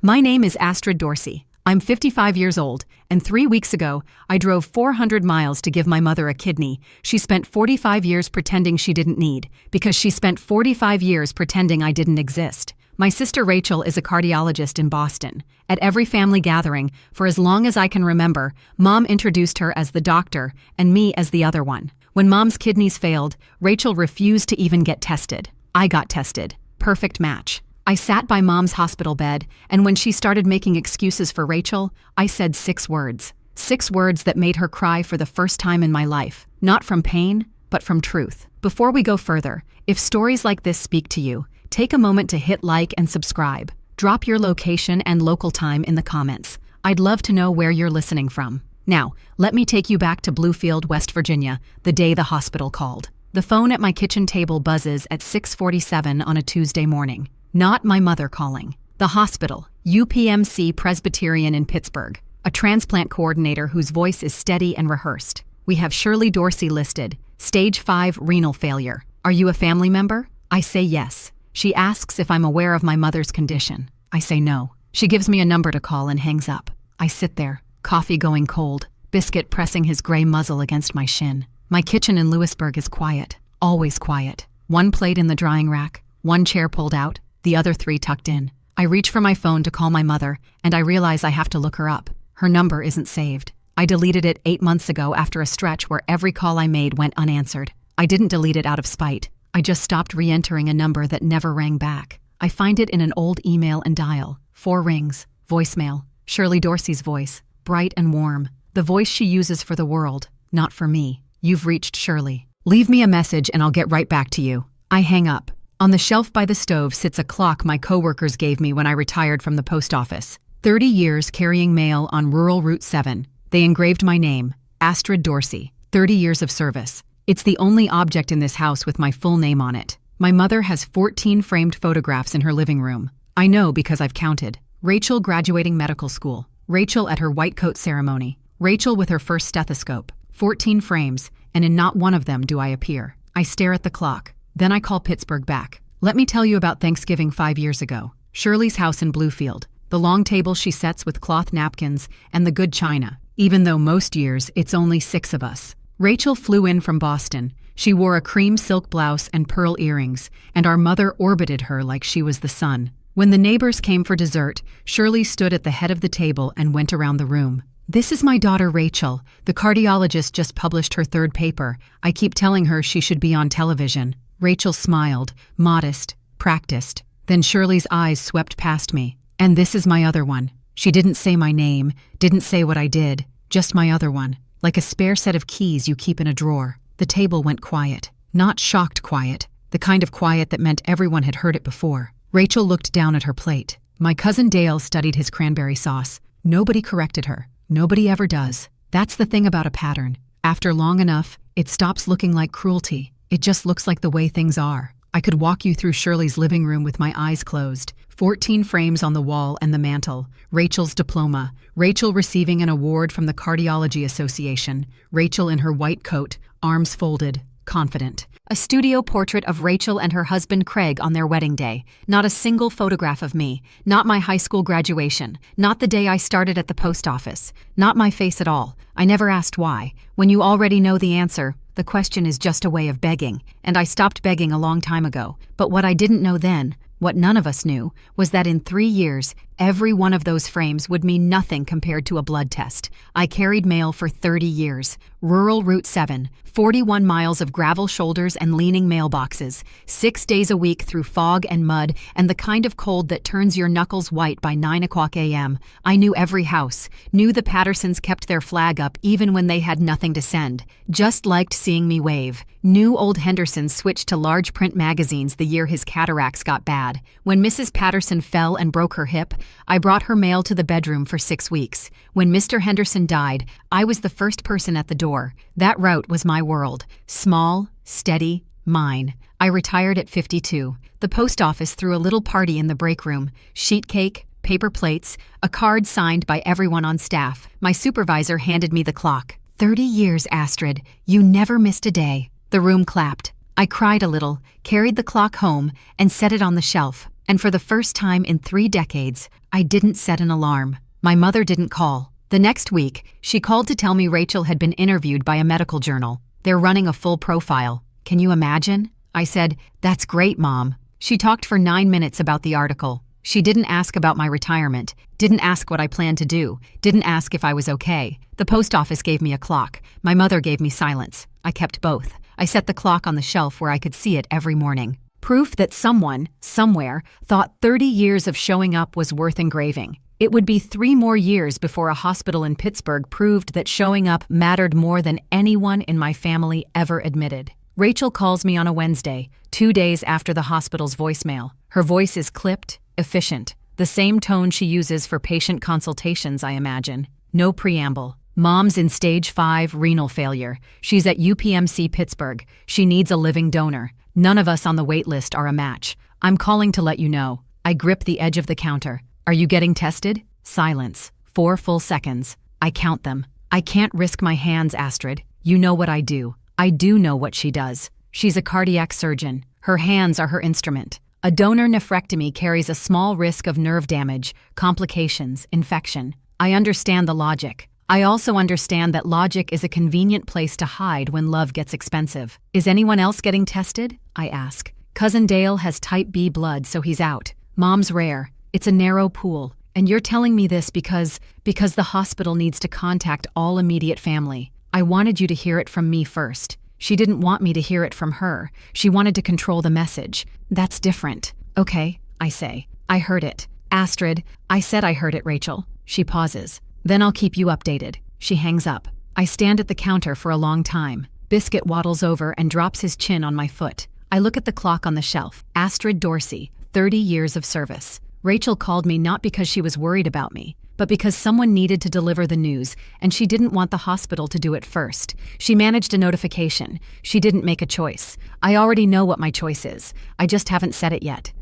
My name is Astrid Dorsey. I'm 55 years old, and 3 weeks ago, I drove 400 miles to give my mother a kidney she spent 45 years pretending she didn't need, because she spent 45 years pretending I didn't exist. My sister Rachel is a cardiologist in Boston. At every family gathering, for as long as I can remember, Mom introduced her as the doctor and me as the other one. When Mom's kidneys failed, Rachel refused to even get tested. I got tested. Perfect match. I sat by Mom's hospital bed, and when she started making excuses for Rachel, I said 6 words. 6 words that made her cry for the first time in my life. Not from pain, but from truth. Before we go further, if stories like this speak to you, take a moment to hit like and subscribe. Drop your location and local time in the comments. I'd love to know where you're listening from. Now, let me take you back to Bluefield, West Virginia, the day the hospital called. The phone at my kitchen table buzzes at 6:47 on a Tuesday morning. Not my mother calling. The hospital, UPMC Presbyterian in Pittsburgh, a transplant coordinator whose voice is steady and rehearsed. We have Shirley Dorsey listed, stage 5 renal failure. Are you a family member? I say yes. She asks if I'm aware of my mother's condition. I say no. She gives me a number to call and hangs up. I sit there, coffee going cold, Biscuit pressing his gray muzzle against my shin. My kitchen in Lewisburg is quiet, always quiet. 1 plate in the drying rack, 1 chair pulled out, the other 3 tucked in. I reach for my phone to call my mother, and I realize I have to look her up. Her number isn't saved. I deleted it 8 months ago after a stretch where every call I made went unanswered. I didn't delete it out of spite. I just stopped re-entering a number that never rang back. I find it in an old email and dial. 4 rings. Voicemail. Shirley Dorsey's voice. Bright and warm. The voice she uses for the world, not for me. You've reached Shirley. Leave me a message and I'll get right back to you. I hang up. On the shelf by the stove sits a clock my coworkers gave me when I retired from the post office. 30 years carrying mail on rural Route 7. They engraved my name, Astrid Dorsey. 30 years of service. It's the only object in this house with my full name on it. My mother has 14 framed photographs in her living room. I know because I've counted. Rachel graduating medical school. Rachel at her white coat ceremony. Rachel with her first stethoscope. 14 frames, and in not one of them do I appear. I stare at the clock. Then I call Pittsburgh back. Let me tell you about Thanksgiving 5 years ago. Shirley's house in Bluefield. The long table she sets with cloth napkins and the good china, even though most years it's only 6 of us. Rachel flew in from Boston. She wore a cream silk blouse and pearl earrings, and our mother orbited her like she was the sun. When the neighbors came for dessert, Shirley stood at the head of the table and went around the room. This is my daughter Rachel. The cardiologist just published her 3rd paper. I keep telling her she should be on television. Rachel smiled, modest, practiced. Then Shirley's eyes swept past me. And this is my other one. She didn't say my name, didn't say what I did, just my other one. Like a spare set of keys you keep in a drawer. The table went quiet. Not shocked quiet. The kind of quiet that meant everyone had heard it before. Rachel looked down at her plate. My cousin Dale studied his cranberry sauce. Nobody corrected her. Nobody ever does. That's the thing about a pattern. After long enough, it stops looking like cruelty. It just looks like the way things are. I could walk you through Shirley's living room with my eyes closed. 14 frames on the wall and the mantel. Rachel's diploma. Rachel receiving an award from the Cardiology Association. Rachel in her white coat, arms folded, confident. A studio portrait of Rachel and her husband Craig on their wedding day. Not a single photograph of me. Not my high school graduation. Not the day I started at the post office. Not my face at all. I never asked why. When you already know the answer, the question is just a way of begging. And I stopped begging a long time ago. But what I didn't know then, what none of us knew, was that in 3 years, every one of those frames would mean nothing compared to a blood test. I carried mail for 30 years. Rural Route 7, 41 miles of gravel shoulders and leaning mailboxes, 6 days a week through fog and mud and the kind of cold that turns your knuckles white by 9 o'clock a.m. I knew every house, knew the Pattersons kept their flag up even when they had nothing to send, just liked seeing me wave. Knew old Henderson switched to large print magazines the year his cataracts got bad. When Mrs. Patterson fell and broke her hip, I brought her mail to the bedroom for 6 weeks. When Mr. Henderson died, I was the first person at the door. That route was my world. Small, steady, mine. I retired at 52. The post office threw a little party in the break room. Sheet cake, paper plates, a card signed by everyone on staff. My supervisor handed me the clock. 30 years, Astrid. You never missed a day. The room clapped. I cried a little, carried the clock home, and set it on the shelf. And for the first time in 3 decades, I didn't set an alarm. My mother didn't call. The next week, she called to tell me Rachel had been interviewed by a medical journal. They're running a full profile. Can you imagine? I said, "That's great, Mom." She talked for 9 minutes about the article. She didn't ask about my retirement, didn't ask what I planned to do, didn't ask if I was okay. The post office gave me a clock. My mother gave me silence. I kept both. I set the clock on the shelf where I could see it every morning. Proof that someone, somewhere, thought 30 years of showing up was worth engraving. It would be 3 more years before a hospital in Pittsburgh proved that showing up mattered more than anyone in my family ever admitted. Rachel calls me on a Wednesday, 2 days after the hospital's voicemail. Her voice is clipped, efficient, the same tone she uses for patient consultations, I imagine. No preamble. Mom's in stage 5 renal failure. She's at UPMC Pittsburgh. She needs a living donor. None of us on the wait list are a match. I'm calling to let you know. I grip the edge of the counter. Are you getting tested? Silence. 4 full seconds. I count them. I can't risk my hands, Astrid. You know what I do. I do know what she does. She's a cardiac surgeon. Her hands are her instrument. A donor nephrectomy carries a small risk of nerve damage, complications, infection. I understand the logic. I also understand that logic is a convenient place to hide when love gets expensive. Is anyone else getting tested? I ask. Cousin Dale has type B blood, so he's out. Mom's rare. It's a narrow pool. And you're telling me this because the hospital needs to contact all immediate family. I wanted you to hear it from me first. She didn't want me to hear it from her. She wanted to control the message. That's different. Okay, I say. I heard it. Astrid, I said I heard it, Rachel. She pauses. Then I'll keep you updated. She hangs up. I stand at the counter for a long time. Biscuit waddles over and drops his chin on my foot. I look at the clock on the shelf. Astrid Dorsey, 30 years of service. Rachel called me not because she was worried about me, but because someone needed to deliver the news, and she didn't want the hospital to do it first. She managed a notification. She didn't make a choice. I already know what my choice is. I just haven't said it yet.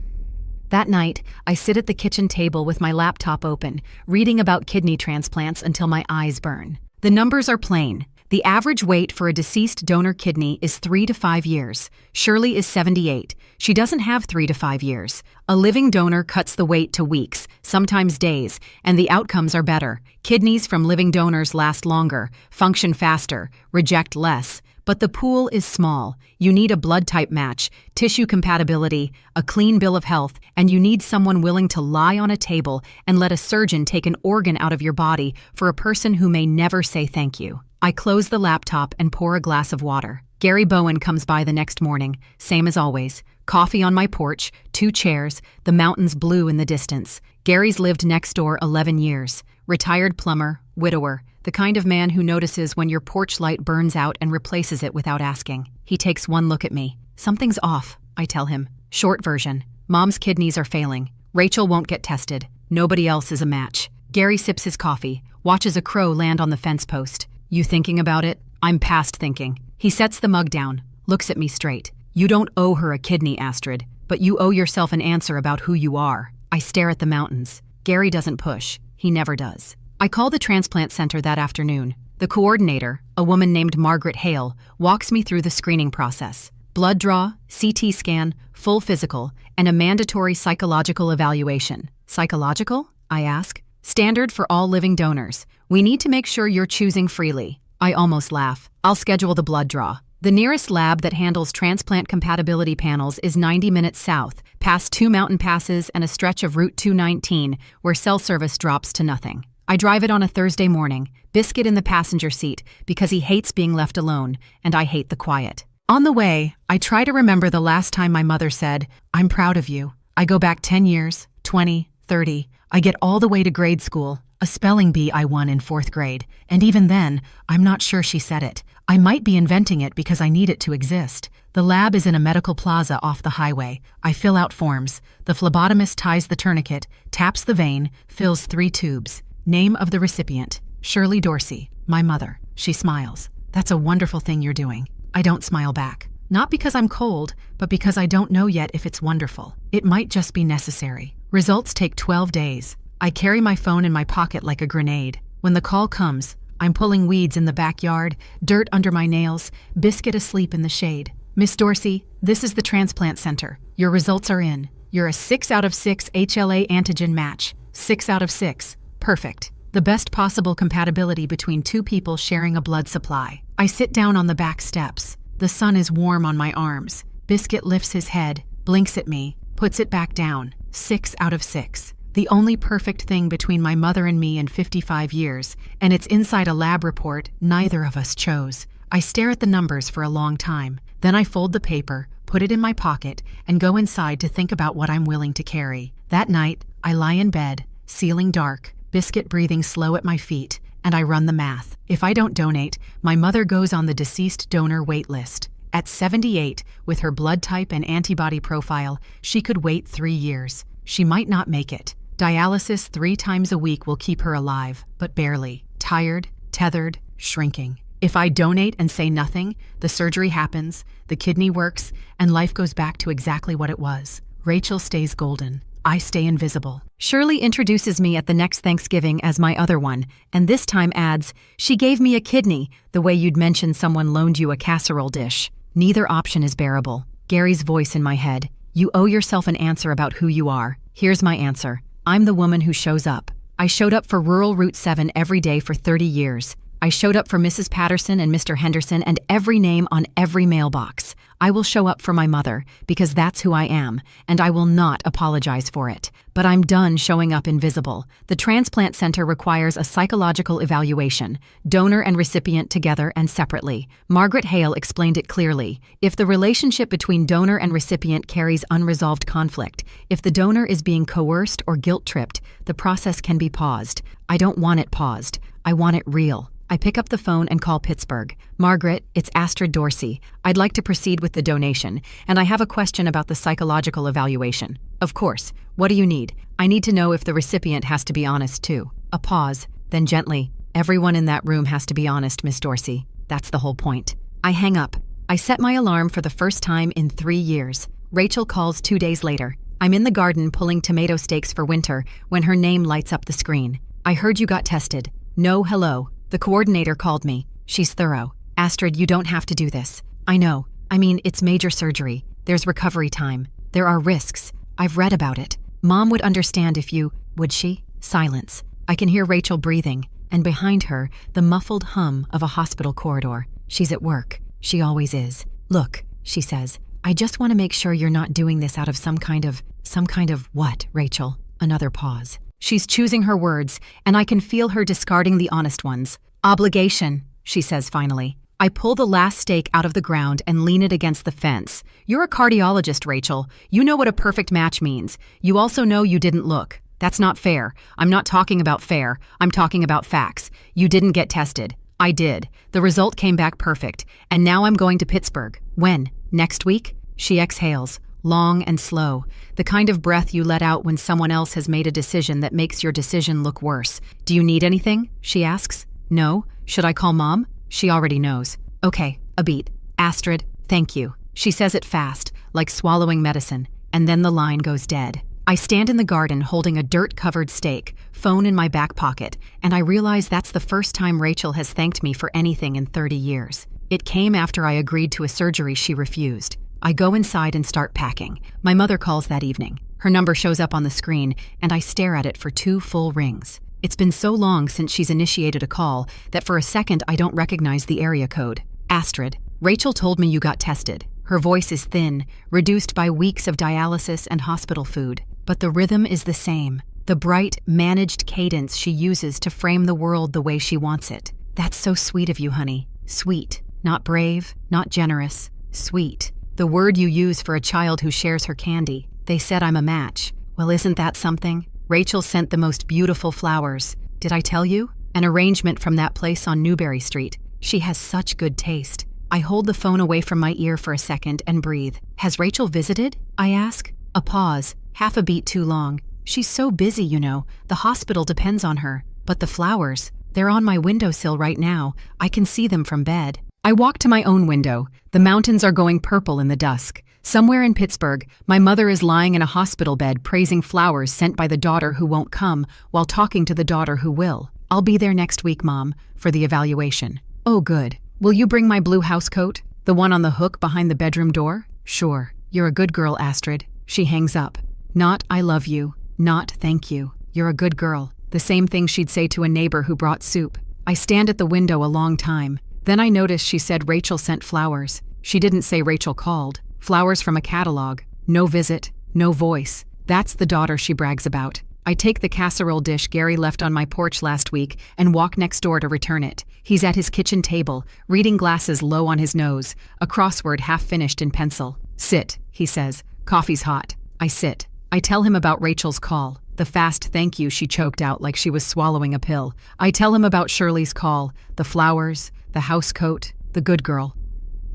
That night, I sit at the kitchen table with my laptop open, reading about kidney transplants until my eyes burn. The numbers are plain. The average wait for a deceased donor kidney is 3 to 5 years. Shirley is 78. She doesn't have 3 to 5 years. A living donor cuts the wait to weeks, sometimes days, and the outcomes are better. Kidneys from living donors last longer, function faster, reject less. But the pool is small. You need a blood type match, tissue compatibility, a clean bill of health, and you need someone willing to lie on a table and let a surgeon take an organ out of your body for a person who may never say thank you. I close the laptop and pour a glass of water. Gary Bowen comes by the next morning, same as always. Coffee on my porch, 2 chairs, the mountains blue in the distance. Gary's lived next door 11 years. Retired plumber, widower, the kind of man who notices when your porch light burns out and replaces it without asking. He takes one look at me. Something's off, I tell him. Short version. Mom's kidneys are failing. Rachel won't get tested. Nobody else is a match. Gary sips his coffee, watches a crow land on the fence post. You thinking about it? I'm past thinking. He sets the mug down, looks at me straight. You don't owe her a kidney, Astrid, but you owe yourself an answer about who you are. I stare at the mountains. Gary doesn't push. He never does. I call the transplant center that afternoon. The coordinator, a woman named Margaret Hale, walks me through the screening process. Blood draw, CT scan, full physical, and a mandatory psychological evaluation. Psychological? I ask. Standard for all living donors. We need to make sure you're choosing freely. I almost laugh. I'll schedule the blood draw. The nearest lab that handles transplant compatibility panels is 90 minutes south, past 2 mountain passes and a stretch of Route 219, where cell service drops to nothing. I drive it on a Thursday morning, Biscuit in the passenger seat, because he hates being left alone, and I hate the quiet. On the way, I try to remember the last time my mother said, "I'm proud of you." I go back 10 years, 20, 30. I get all the way to grade school. A spelling bee I won in 4th grade, and even then, I'm not sure she said it. I might be inventing it because I need it to exist. The lab is in a medical plaza off the highway. I fill out forms. The phlebotomist ties the tourniquet, taps the vein, fills 3 tubes. Name of the recipient, Shirley Dorsey, my mother. She smiles. That's a wonderful thing you're doing. I don't smile back. Not because I'm cold, but because I don't know yet if it's wonderful. It might just be necessary. Results take 12 days. I carry my phone in my pocket like a grenade. When the call comes, I'm pulling weeds in the backyard, dirt under my nails, Biscuit asleep in the shade. "Miss Dorsey, this is the transplant center. Your results are in. You're a 6 out of 6 HLA antigen match. 6 out of 6. Perfect. The best possible compatibility between two people sharing a blood supply. I sit down on the back steps. The sun is warm on my arms. Biscuit lifts his head, blinks at me, puts it back down. 6 out of 6. The only perfect thing between my mother and me in 55 years, and it's inside a lab report neither of us chose. I stare at the numbers for a long time. Then I fold the paper, put it in my pocket, and go inside to think about what I'm willing to carry. That night, I lie in bed, ceiling dark, Biscuit breathing slow at my feet, and I run the math. If I don't donate, my mother goes on the deceased donor wait list. At 78, with her blood type and antibody profile, she could wait 3 years. She might not make it. Dialysis 3 times a week will keep her alive, but barely. Tired, tethered, shrinking. If I donate and say nothing, the surgery happens, the kidney works, and life goes back to exactly what it was. Rachel stays golden. I stay invisible. Shirley introduces me at the next Thanksgiving as my other one, and this time adds, "She gave me a kidney, the way you'd mention someone loaned you a casserole dish." Neither option is bearable. Gary's voice in my head. "You owe yourself an answer about who you are." Here's my answer. I'm the woman who shows up. I showed up for rural Route 7 every day for 30 years. I showed up for Mrs. Patterson and Mr. Henderson and every name on every mailbox. I will show up for my mother, because that's who I am, and I will not apologize for it. But I'm done showing up invisible. The transplant center requires a psychological evaluation, donor and recipient together and separately. Margaret Hale explained it clearly. If the relationship between donor and recipient carries unresolved conflict, if the donor is being coerced or guilt-tripped, the process can be paused. I don't want it paused. I want it real. I pick up the phone and call Pittsburgh. "Margaret, it's Astrid Dorsey. I'd like to proceed with the donation, and I have a question about the psychological evaluation." "Of course. What do you need?" "I need to know if the recipient has to be honest, too." A pause, then gently, "Everyone in that room has to be honest, Miss Dorsey. That's the whole point." I hang up. I set my alarm for the first time in 3 years. Rachel calls 2 days later. I'm in the garden pulling tomato stakes for winter when her name lights up the screen. "I heard you got tested." "No, hello. The coordinator called me. She's thorough." "Astrid, you don't have to do this." "I know. I mean, it's major surgery. There's recovery time. There are risks. I've read about it. Mom would understand if you..." "Would she?" Silence. I can hear Rachel breathing, and behind her, the muffled hum of a hospital corridor. She's at work. She always is. "Look," she says, "I just want to make sure you're not doing this out of some kind of what, Rachel?" Another pause. She's choosing her words, and I can feel her discarding the honest ones. "Obligation," she says finally. I pull the last stake out of the ground and lean it against the fence. "You're a cardiologist, Rachel. You know what a perfect match means. You also know you didn't look. That's not fair. I'm not talking about fair. I'm talking about facts. You didn't get tested. I did. The result came back perfect. And now I'm going to Pittsburgh. When? Next week?" She exhales. Long and slow, the kind of breath you let out when someone else has made a decision that makes your decision look worse. "Do you need anything?" she asks. "No. Should I call Mom?" She already knows. "Okay, a beat. Astrid, thank you." She says it fast, like swallowing medicine, and then the line goes dead. I stand in the garden holding a dirt-covered stake, phone in my back pocket, and I realize that's the first time Rachel has thanked me for anything in 30 years. It came after I agreed to a surgery she refused. I go inside and start packing. My mother calls that evening. Her number shows up on the screen, and I stare at it for 2 full rings. It's been so long since she's initiated a call that for a second I don't recognize the area code. "Astrid, Rachel told me you got tested." Her voice is thin, reduced by weeks of dialysis and hospital food. But the rhythm is the same. The bright, managed cadence she uses to frame the world the way she wants it. "That's so sweet of you, honey. Sweet. Not brave, not generous. Sweet. The word you use for a child who shares her candy. They said I'm a match. Well, isn't that something? Rachel sent the most beautiful flowers. Did I tell you? An arrangement from that place on Newberry Street. She has such good taste." I hold the phone away from my ear for a second and breathe. "Has Rachel visited?" I ask. A pause, half a beat too long. "She's so busy, you know. The hospital depends on her. But the flowers, they're on my windowsill right now. I can see them from bed." I walk to my own window. The mountains are going purple in the dusk. Somewhere in Pittsburgh, my mother is lying in a hospital bed praising flowers sent by the daughter who won't come while talking to the daughter who will. "I'll be there next week, Mom, for the evaluation." "Oh, good. Will you bring my blue housecoat? The one on the hook behind the bedroom door?" "Sure. You're a good girl, Astrid." She hangs up. Not, I love you. Not, thank you. You're a good girl. The same thing she'd say to a neighbor who brought soup. I stand at the window a long time. Then I notice she said Rachel sent flowers. She didn't say Rachel called. Flowers from a catalog. No visit, no voice. That's the daughter she brags about. I take the casserole dish Gary left on my porch last week and walk next door to return it. He's at his kitchen table, reading glasses low on his nose, a crossword half finished in pencil. Sit, he says. Coffee's hot. I sit. I tell him about Rachel's call, the fast thank you she choked out like she was swallowing a pill. I tell him about Shirley's call, the flowers, the house coat, the good girl.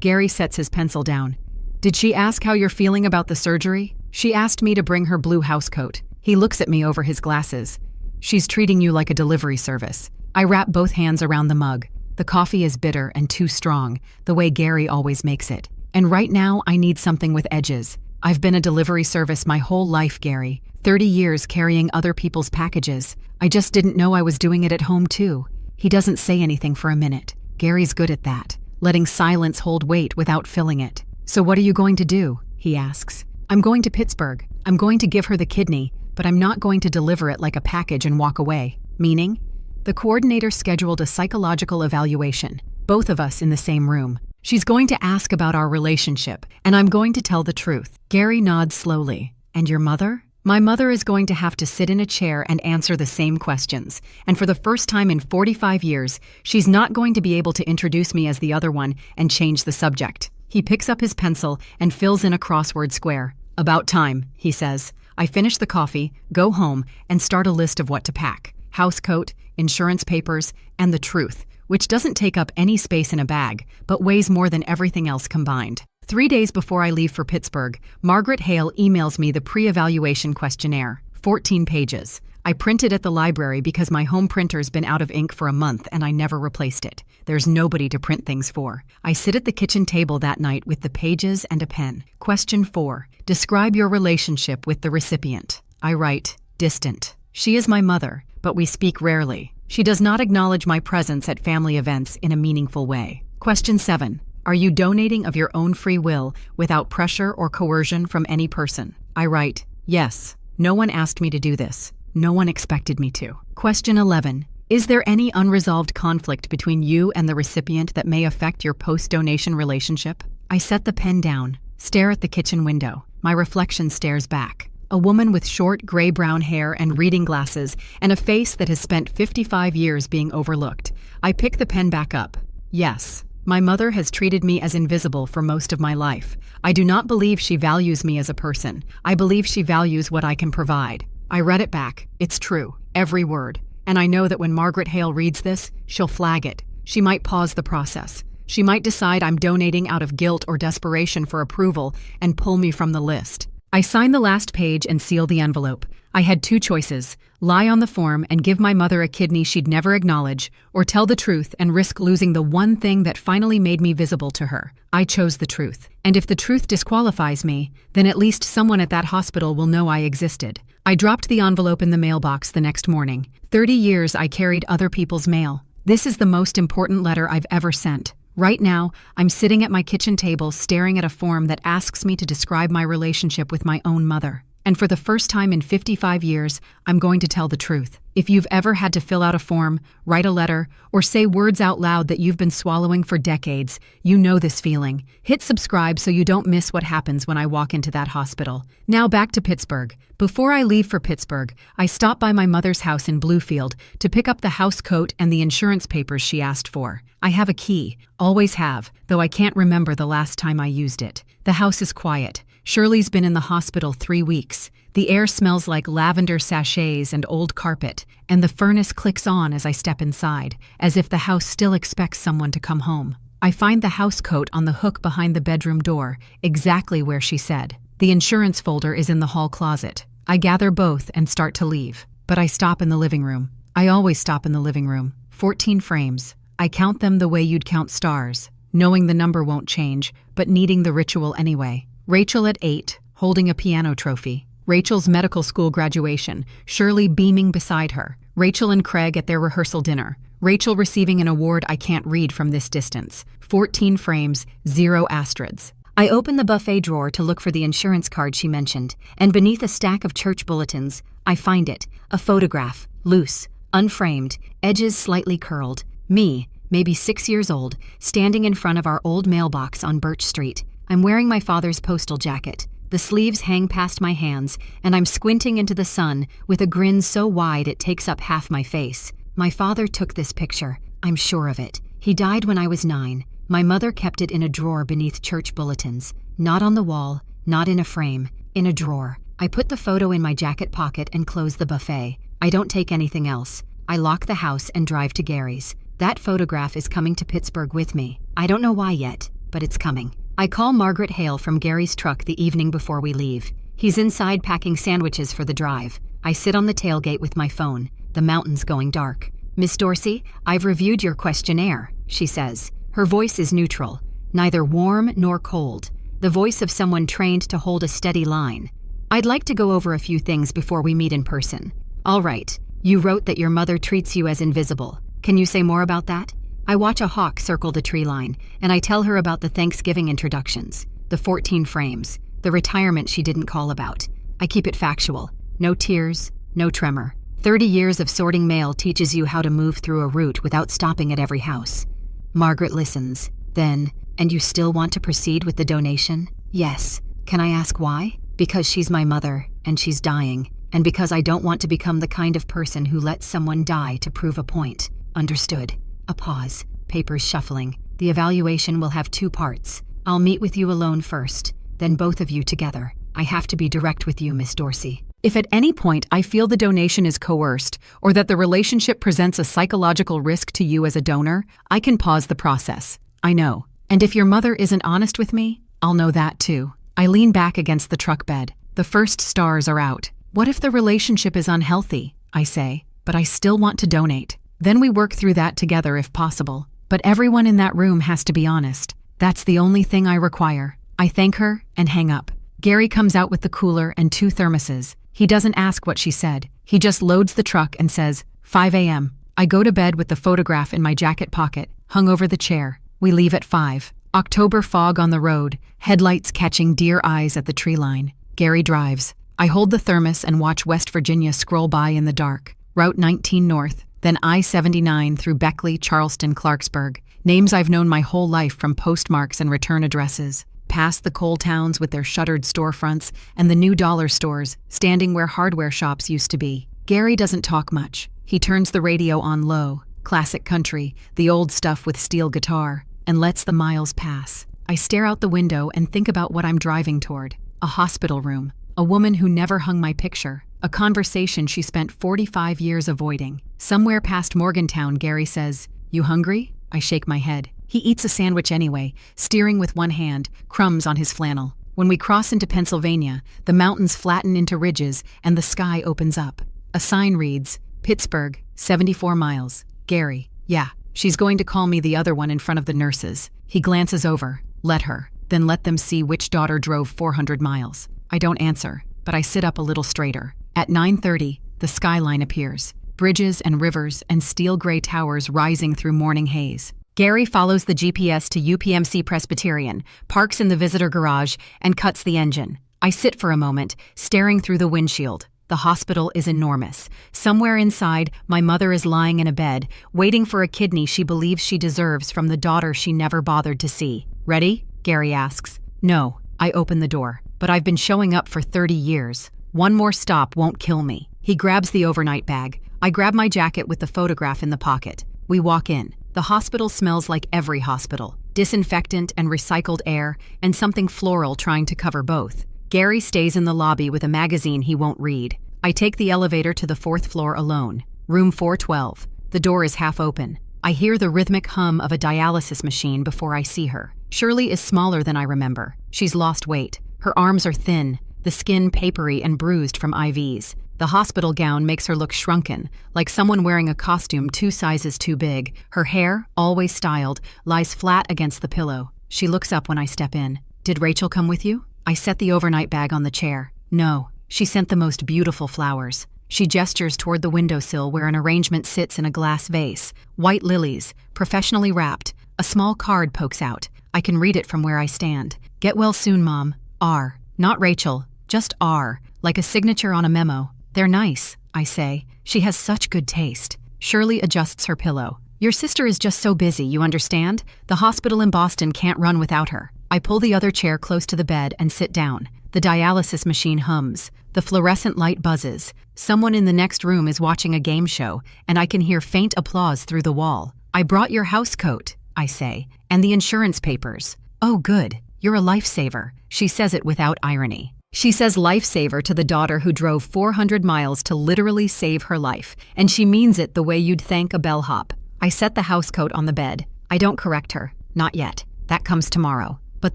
Gary sets his pencil down. Did she ask how you're feeling about the surgery? She asked me to bring her blue house coat. He looks at me over his glasses. She's treating you like a delivery service. I wrap both hands around the mug. The coffee is bitter and too strong, the way Gary always makes it. And right now, I need something with edges. I've been a delivery service my whole life, Gary. 30 years carrying other people's packages. I just didn't know I was doing it at home, too. He doesn't say anything for a minute. Gary's good at that, letting silence hold weight without filling it. So what are you going to do? He asks. I'm going to Pittsburgh. I'm going to give her the kidney, but I'm not going to deliver it like a package and walk away. Meaning? The coordinator scheduled a psychological evaluation, both of us in the same room. She's going to ask about our relationship, and I'm going to tell the truth. Gary nods slowly. And your mother? My mother is going to have to sit in a chair and answer the same questions. And for the first time in 45 years, she's not going to be able to introduce me as the other one and change the subject. He picks up his pencil and fills in a crossword square. About time, he says. I finish the coffee, go home, and start a list of what to pack. House coat, insurance papers, and the truth, which doesn't take up any space in a bag, but weighs more than everything else combined. 3 days before I leave for Pittsburgh, Margaret Hale emails me the pre-evaluation questionnaire, 14 pages. I print it at the library because my home printer's been out of ink for a month and I never replaced it. There's nobody to print things for. I sit at the kitchen table that night with the pages and a pen. Question 4. Describe your relationship with the recipient. I write, distant. She is my mother, but we speak rarely. She does not acknowledge my presence at family events in a meaningful way. Question 7. Are you donating of your own free will without pressure or coercion from any person? I write, yes. No one asked me to do this. No one expected me to. Question 11. Is there any unresolved conflict between you and the recipient that may affect your post-donation relationship? I set the pen down, stare at the kitchen window. My reflection stares back. A woman with short gray-brown hair and reading glasses and a face that has spent 55 years being overlooked. I pick the pen back up. Yes. My mother has treated me as invisible for most of my life. I do not believe she values me as a person. I believe she values what I can provide. I read it back. It's true. Every word. And I know that when Margaret Hale reads this, she'll flag it. She might pause the process. She might decide I'm donating out of guilt or desperation for approval and pull me from the list. I sign the last page and seal the envelope. I had 2 choices: lie on the form and give my mother a kidney she'd never acknowledge, or tell the truth and risk losing the one thing that finally made me visible to her. I chose the truth. And if the truth disqualifies me, then at least someone at that hospital will know I existed. I dropped the envelope in the mailbox the next morning. 30 years I carried other people's mail. This is the most important letter I've ever sent. Right now, I'm sitting at my kitchen table staring at a form that asks me to describe my relationship with my own mother. And for the first time in 55 years, I'm going to tell the truth. If you've ever had to fill out a form, write a letter, or say words out loud that you've been swallowing for decades, you know this feeling. Hit subscribe so you don't miss what happens when I walk into that hospital. Now back to Pittsburgh. Before I leave for Pittsburgh, I stop by my mother's house in Bluefield to pick up the house coat and the insurance papers she asked for. I have a key, always have, though I can't remember the last time I used it. The house is quiet. Shirley's been in the hospital 3 weeks. The air smells like lavender sachets and old carpet, and the furnace clicks on as I step inside, as if the house still expects someone to come home. I find the house coat on the hook behind the bedroom door, exactly where she said. The insurance folder is in the hall closet. I gather both and start to leave, but I stop in the living room. I always stop in the living room. 14 frames. I count them the way you'd count stars, knowing the number won't change, but needing the ritual anyway. Rachel at 8, holding a piano trophy. Rachel's medical school graduation, Shirley beaming beside her. Rachel and Craig at their rehearsal dinner. Rachel receiving an award I can't read from this distance. 14 frames, 0 asterisks. I open the buffet drawer to look for the insurance card she mentioned, and beneath a stack of church bulletins, I find it, a photograph, loose, unframed, edges slightly curled. Me, maybe 6 years old, standing in front of our old mailbox on Birch Street. I'm wearing my father's postal jacket. The sleeves hang past my hands, and I'm squinting into the sun with a grin so wide it takes up half my face. My father took this picture, I'm sure of it. He died when I was 9. My mother kept it in a drawer beneath church bulletins. Not on the wall, not in a frame, in a drawer. I put the photo in my jacket pocket and close the buffet. I don't take anything else. I lock the house and drive to Gary's. That photograph is coming to Pittsburgh with me. I don't know why yet, but it's coming. I call Margaret Hale from Gary's truck the evening before we leave. He's inside packing sandwiches for the drive. I sit on the tailgate with my phone. The mountain's going dark. "Miss Dorsey, I've reviewed your questionnaire," she says. Her voice is neutral, neither warm nor cold, the voice of someone trained to hold a steady line. "I'd like to go over a few things before we meet in person." "All right, you wrote that your mother treats you as invisible. Can you say more about that?" I watch a hawk circle the tree line, and I tell her about the Thanksgiving introductions, the 14 frames, the retirement she didn't call about. I keep it factual. No tears, no tremor. 30 years of sorting mail teaches you how to move through a route without stopping at every house. Margaret listens. Then, "And you still want to proceed with the donation?" "Yes." "Can I ask why?" "Because she's my mother, and she's dying, and because I don't want to become the kind of person who lets someone die to prove a point." "Understood." A pause, papers shuffling. "The evaluation will have 2 parts. I'll meet with you alone first, then both of you together. I have to be direct with you, Miss Dorsey. If at any point I feel the donation is coerced or that the relationship presents a psychological risk to you as a donor, I can pause the process. I know. And if your mother isn't honest with me, I'll know that too." I lean back against the truck bed. The first stars are out. "What if the relationship is unhealthy?" I say, "but I still want to donate. Then we work through that together if possible. But everyone in that room has to be honest. That's the only thing I require." I thank her and hang up. Gary comes out with the cooler and 2 thermoses. He doesn't ask what she said. He just loads the truck and says, 5 a.m. I go to bed with the photograph in my jacket pocket, hung over the chair. We leave at 5. October fog on the road, headlights catching deer eyes at the tree line. Gary drives. I hold the thermos and watch West Virginia scroll by in the dark. Route 19 north, then I-79 through Beckley, Charleston, Clarksburg. Names I've known my whole life from postmarks and return addresses. Past the coal towns with their shuttered storefronts and the new dollar stores, standing where hardware shops used to be. Gary doesn't talk much. He turns the radio on low, classic country, the old stuff with steel guitar, and lets the miles pass. I stare out the window and think about what I'm driving toward. A hospital room, a woman who never hung my picture, a conversation she spent 45 years avoiding. Somewhere past Morgantown, Gary says, "You hungry?" I shake my head. He eats a sandwich anyway, steering with one hand, crumbs on his flannel. When we cross into Pennsylvania, the mountains flatten into ridges and the sky opens up. A sign reads, "Pittsburgh, 74 miles. Gary." "Yeah, she's going to call me the other one in front of the nurses." He glances over. "Let her. Then let them see which daughter drove 400 miles. I don't answer, but I sit up a little straighter. At 9:30, the skyline appears. Bridges and rivers and steel gray towers rising through morning haze. Gary follows the GPS to UPMC Presbyterian, parks in the visitor garage, and cuts the engine. I sit for a moment, staring through the windshield. The hospital is enormous. Somewhere inside, my mother is lying in a bed, waiting for a kidney she believes she deserves from the daughter she never bothered to see. "Ready?" Gary asks. "No." I open the door. "But I've been showing up for 30 years. One more stop won't kill me." He grabs the overnight bag. I grab my jacket with the photograph in the pocket. We walk in. The hospital smells like every hospital. Disinfectant and recycled air, and something floral trying to cover both. Gary stays in the lobby with a magazine he won't read. I take the elevator to the 4th floor alone. Room 412. The door is half open. I hear the rhythmic hum of a dialysis machine before I see her. Shirley is smaller than I remember. She's lost weight. Her arms are thin, the skin papery and bruised from IVs. The hospital gown makes her look shrunken, like someone wearing a costume 2 sizes too big. Her hair, always styled, lies flat against the pillow. She looks up when I step in. "Did Rachel come with you?" I set the overnight bag on the chair. "No, she sent the most beautiful flowers." She gestures toward the windowsill where an arrangement sits in a glass vase. White lilies, professionally wrapped. A small card pokes out. I can read it from where I stand. Get well soon, Mom. R. Not Rachel, just R, like a signature on a memo. They're nice, I say. She has such good taste. Shirley adjusts her pillow. Your sister is just so busy, you understand? The hospital in Boston can't run without her. I pull the other chair close to the bed and sit down. The dialysis machine hums. The fluorescent light buzzes. Someone in the next room is watching a game show, and I can hear faint applause through the wall. I brought your house coat, I say, and the insurance papers. Oh, good. You're a lifesaver. She says it without irony. She says lifesaver to the daughter who drove 400 miles to literally save her life, and she means it the way you'd thank a bellhop. I set the housecoat on the bed. I don't correct her. Not yet. That comes tomorrow. But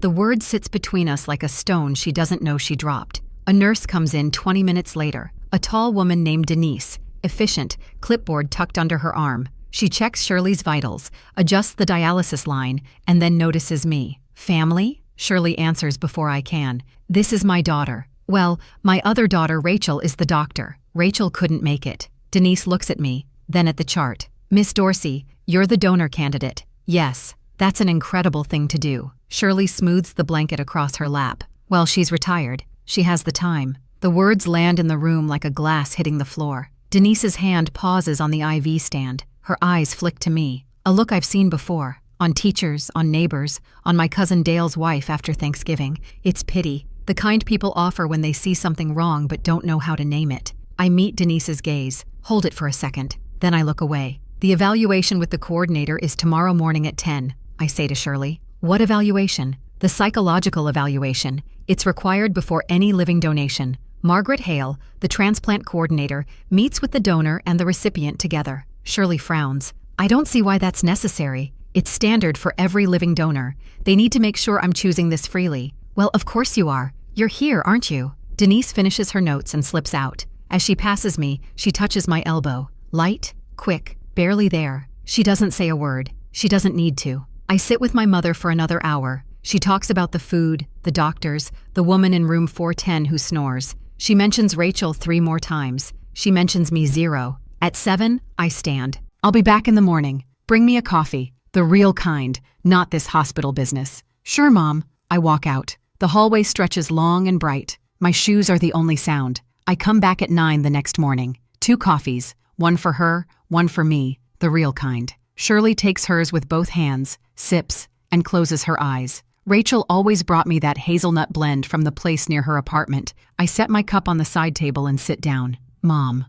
the word sits between us like a stone she doesn't know she dropped. A nurse comes in 20 minutes later. A tall woman named Denise. Efficient, clipboard tucked under her arm. She checks Shirley's vitals, adjusts the dialysis line, and then notices me. Family? Shirley answers before I can. This is my daughter. Well, my other daughter, Rachel, is the doctor. Rachel couldn't make it. Denise looks at me, then at the chart. Miss Dorsey, you're the donor candidate. Yes, that's an incredible thing to do. Shirley smooths the blanket across her lap. Well, she's retired. She has the time. The words land in the room like a glass hitting the floor. Denise's hand pauses on the IV stand. Her eyes flick to me. A look I've seen before. On teachers, on neighbors, on my cousin Dale's wife after Thanksgiving. It's pity. The kind people offer when they see something wrong but don't know how to name it. I meet Denise's gaze. Hold it for a second. Then I look away. The evaluation with the coordinator is tomorrow morning at 10, I say to Shirley. What evaluation? The psychological evaluation. It's required before any living donation. Margaret Hale, the transplant coordinator, meets with the donor and the recipient together. Shirley frowns. I don't see why that's necessary. It's standard for every living donor. They need to make sure I'm choosing this freely. Well, of course you are. You're here, aren't you? Denise finishes her notes and slips out. As she passes me, she touches my elbow. Light, quick, barely there. She doesn't say a word. She doesn't need to. I sit with my mother for another hour. She talks about the food, the doctors, the woman in room 410 who snores. She mentions Rachel 3 more times. She mentions me 0. At 7, I stand. I'll be back in the morning. Bring me a coffee. The real kind, not this hospital business. Sure, Mom. I walk out. The hallway stretches long and bright. My shoes are the only sound. I come back at 9 the next morning. 2 coffees. One for her, one for me. The real kind. Shirley takes hers with both hands, sips, and closes her eyes. Rachel always brought me that hazelnut blend from the place near her apartment. I set my cup on the side table and sit down. Mom,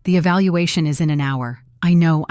the evaluation is in an hour. I know.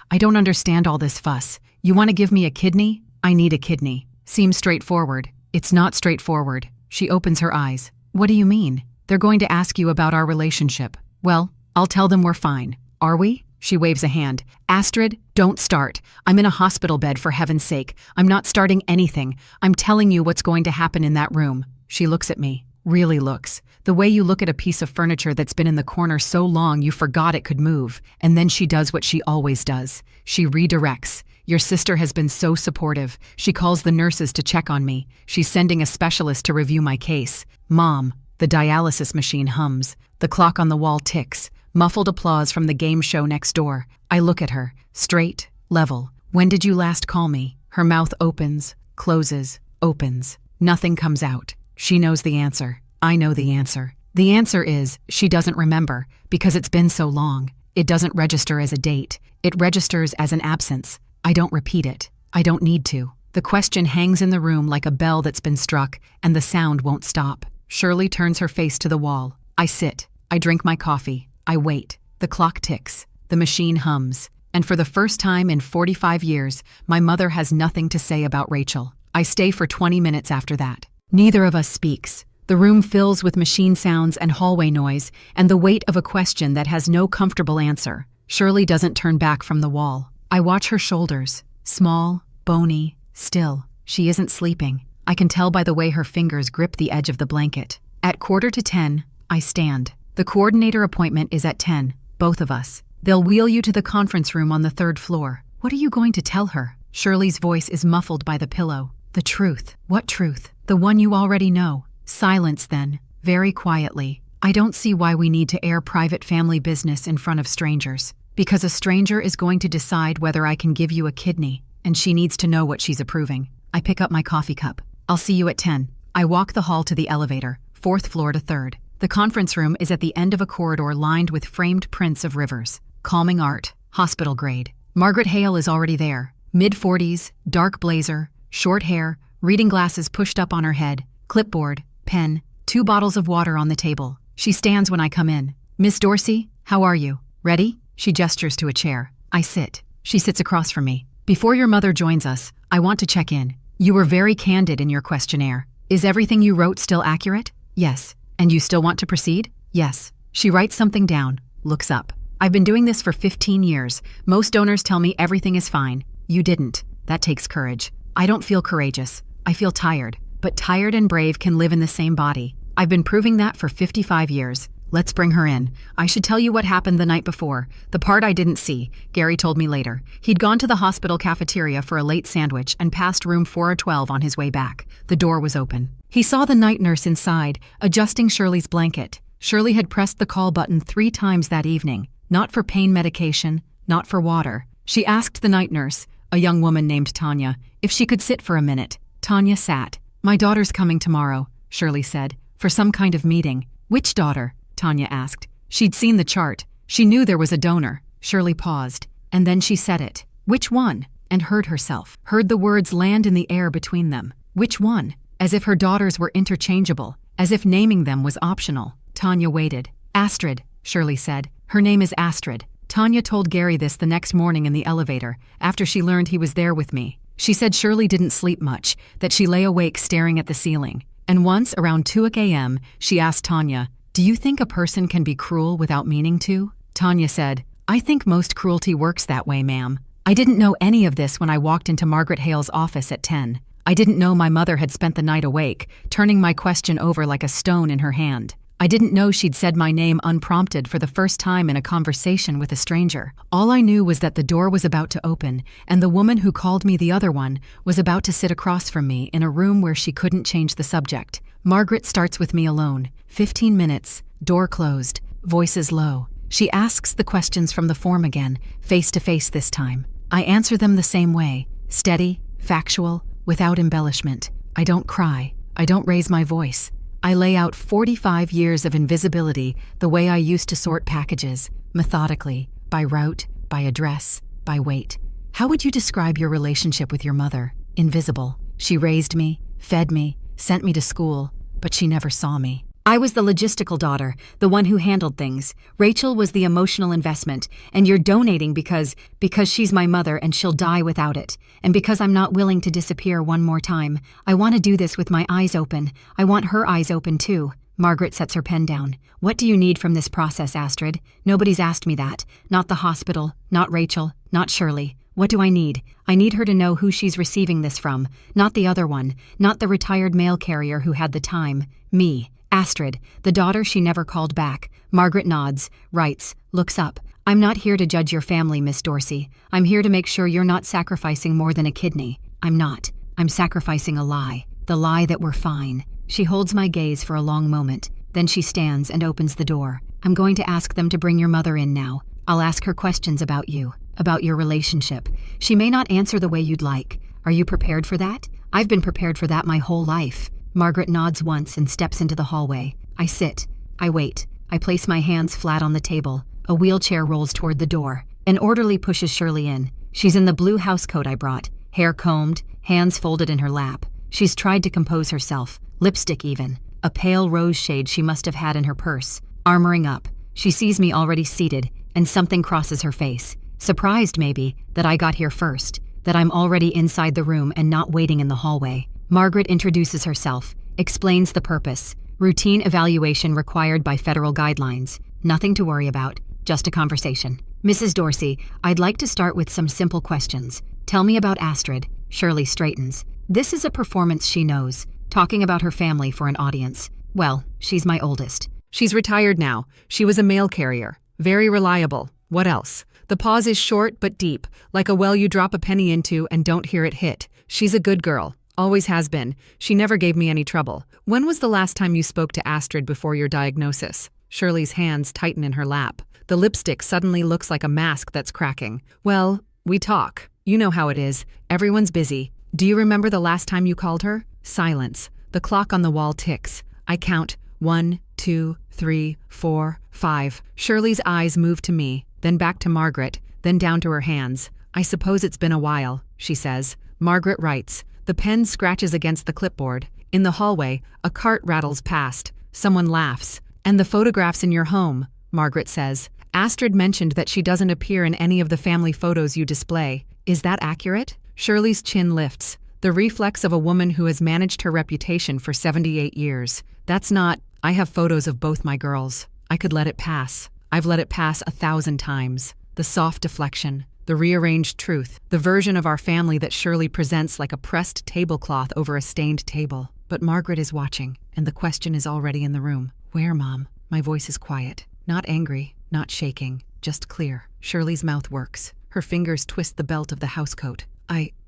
I don't understand all this fuss. You want to give me a kidney? I need a kidney. Seems straightforward. It's not straightforward. She opens her eyes. What do you mean? They're going to ask you about our relationship. Well, I'll tell them we're fine. Are we? She waves a hand. Astrid, don't start. I'm in a hospital bed, for heaven's sake. I'm not starting anything. I'm telling you what's going to happen in that room. She looks at me. Really looks. The way you look at a piece of furniture that's been in the corner so long you forgot it could move. And then she does what she always does. She redirects. Your sister has been so supportive. She calls the nurses to check on me. She's sending a specialist to review my case. Mom, the dialysis machine hums. The clock on the wall ticks. Muffled applause from the game show next door. I look at her. Straight, level. When did you last call me? Her mouth opens, closes, opens. Nothing comes out. She knows the answer. I know the answer. The answer is she doesn't remember because it's been so long. It doesn't register as a date. It registers as an absence. I don't repeat it. I don't need to. The question hangs in the room like a bell that's been struck, and the sound won't stop. Shirley turns her face to the wall. I sit. I drink my coffee. I wait. The clock ticks. The machine hums. And for the first time in 45 years, my mother has nothing to say about Rachel. I stay for 20 minutes after that. Neither of us speaks. The room fills with machine sounds and hallway noise, and the weight of a question that has no comfortable answer. Shirley doesn't turn back from the wall. I watch her shoulders. Small, bony, still. She isn't sleeping. I can tell by the way her fingers grip the edge of the blanket. At 9:45, I stand. The coordinator appointment is at 10, both of us. They'll wheel you to the conference room on the 3rd floor. What are you going to tell her? Shirley's voice is muffled by the pillow. The truth. What truth? The one you already know. Silence then, very quietly. I don't see why we need to air private family business in front of strangers. Because a stranger is going to decide whether I can give you a kidney, and she needs to know what she's approving. I pick up my coffee cup. I'll see you at 10. I walk the hall to the elevator, 4th floor to 3rd. The conference room is at the end of a corridor lined with framed prints of rivers. Calming art, hospital grade. Margaret Hale is already there. Mid-40s, dark blazer, short hair, reading glasses pushed up on her head, clipboard, pen, 2 bottles of water on the table. She stands when I come in. Miss Dorsey, how are you? Ready? She gestures to a chair. I sit. She sits across from me. Before your mother joins us, I want to check in. You were very candid in your questionnaire. Is everything you wrote still accurate? Yes. And you still want to proceed? Yes. She writes something down, looks up. I've been doing this for 15 years. Most donors tell me everything is fine. You didn't. That takes courage. I don't feel courageous. I feel tired. But tired and brave can live in the same body. I've been proving that for 55 years. Let's bring her in. I should tell you what happened the night before. The part I didn't see, Gary told me later. He'd gone to the hospital cafeteria for a late sandwich and passed room 412 on his way back. The door was open. He saw the night nurse inside, adjusting Shirley's blanket. Shirley had pressed the call button 3 times that evening. Not for pain medication, not for water. She asked the night nurse, a young woman named Tanya, if she could sit for a minute. Tanya sat. My daughter's coming tomorrow, Shirley said, for some kind of meeting. Which daughter? Tanya asked. She'd seen the chart. She knew there was a donor. Shirley paused, and then she said it. Which one? And heard herself. Heard the words land in the air between them. Which one? As if her daughters were interchangeable, as if naming them was optional. Tanya waited. Astrid, Shirley said. Her name is Astrid. Tanya told Gary this the next morning in the elevator, after she learned he was there with me. She said Shirley didn't sleep much, that she lay awake staring at the ceiling. And once, around 2 a.m., she asked Tanya, do you think a person can be cruel without meaning to? Tanya said, I think most cruelty works that way, ma'am. I didn't know any of this when I walked into Margaret Hale's office at 10. I didn't know my mother had spent the night awake, turning my question over like a stone in her hand. I didn't know she'd said my name unprompted for the first time in a conversation with a stranger. All I knew was that the door was about to open, and the woman who called me the other one was about to sit across from me in a room where she couldn't change the subject. Margaret starts with me alone. 15 minutes, door closed, voices low. She asks the questions from the form again, face to face this time. I answer them the same way, steady, factual, without embellishment. I don't cry. I don't raise my voice. I lay out 45 years of invisibility the way I used to sort packages, methodically, by route, by address, by weight. How would you describe your relationship with your mother? Invisible. She raised me, fed me, sent me to school, but she never saw me. I was the logistical daughter, the one who handled things. Rachel was the emotional investment, and you're donating because she's my mother and she'll die without it. And because I'm not willing to disappear one more time. I want to do this with my eyes open. I want her eyes open too. Margaret sets her pen down. What do you need from this process, Astrid? Nobody's asked me that. Not the hospital, not Rachel, not Shirley. What do I need? I need her to know who she's receiving this from. Not the other one. Not the retired mail carrier who had the time. Me. Astrid, the daughter she never called back. Margaret nods, writes, looks up. I'm not here to judge your family, Miss Dorsey. I'm here to make sure you're not sacrificing more than a kidney. I'm not. I'm sacrificing a lie. The lie that we're fine. She holds my gaze for a long moment. Then she stands and opens the door. I'm going to ask them to bring your mother in now. I'll ask her questions about you, about your relationship. She may not answer the way you'd like. Are you prepared for that? I've been prepared for that my whole life. Margaret nods once and steps into the hallway. I sit. I wait. I place my hands flat on the table. A wheelchair rolls toward the door. An orderly pushes Shirley in. She's in the blue housecoat I brought, hair combed, hands folded in her lap. She's tried to compose herself, lipstick even, a pale rose shade she must have had in her purse. Armoring up, she sees me already seated, and something crosses her face. Surprised, maybe, that I got here first, that I'm already inside the room and not waiting in the hallway. Margaret introduces herself, explains the purpose. Routine evaluation required by federal guidelines. Nothing to worry about, just a conversation. Mrs. Dorsey, I'd like to start with some simple questions. Tell me about Astrid. Shirley straightens. This is a performance she knows, talking about her family for an audience. Well, she's my oldest. She's retired now. She was a mail carrier. Very reliable. What else? The pause is short but deep, like a well you drop a penny into and don't hear it hit. She's a good girl. Always has been. She never gave me any trouble. When was the last time you spoke to Astrid before your diagnosis? Shirley's hands tighten in her lap. The lipstick suddenly looks like a mask that's cracking. Well, we talk. You know how it is. Everyone's busy. Do you remember the last time you called her? Silence. The clock on the wall ticks. I count 1, 2, 3, 4, 5. Shirley's eyes move to me, then back to Margaret, then down to her hands. I suppose it's been a while, she says. Margaret writes. The pen scratches against the clipboard. In the hallway, a cart rattles past. Someone laughs. And the photographs in your home, Margaret says. Astrid mentioned that she doesn't appear in any of the family photos you display. Is that accurate? Shirley's chin lifts. The reflex of a woman who has managed her reputation for 78 years. That's not, I have photos of both my girls. I could let it pass. I've let it pass 1,000 times. The soft deflection. The rearranged truth. The version of our family that Shirley presents like a pressed tablecloth over a stained table. But Margaret is watching, and the question is already in the room. Where, Mom? My voice is quiet. Not angry, not shaking, just clear. Shirley's mouth works. Her fingers twist the belt of the housecoat.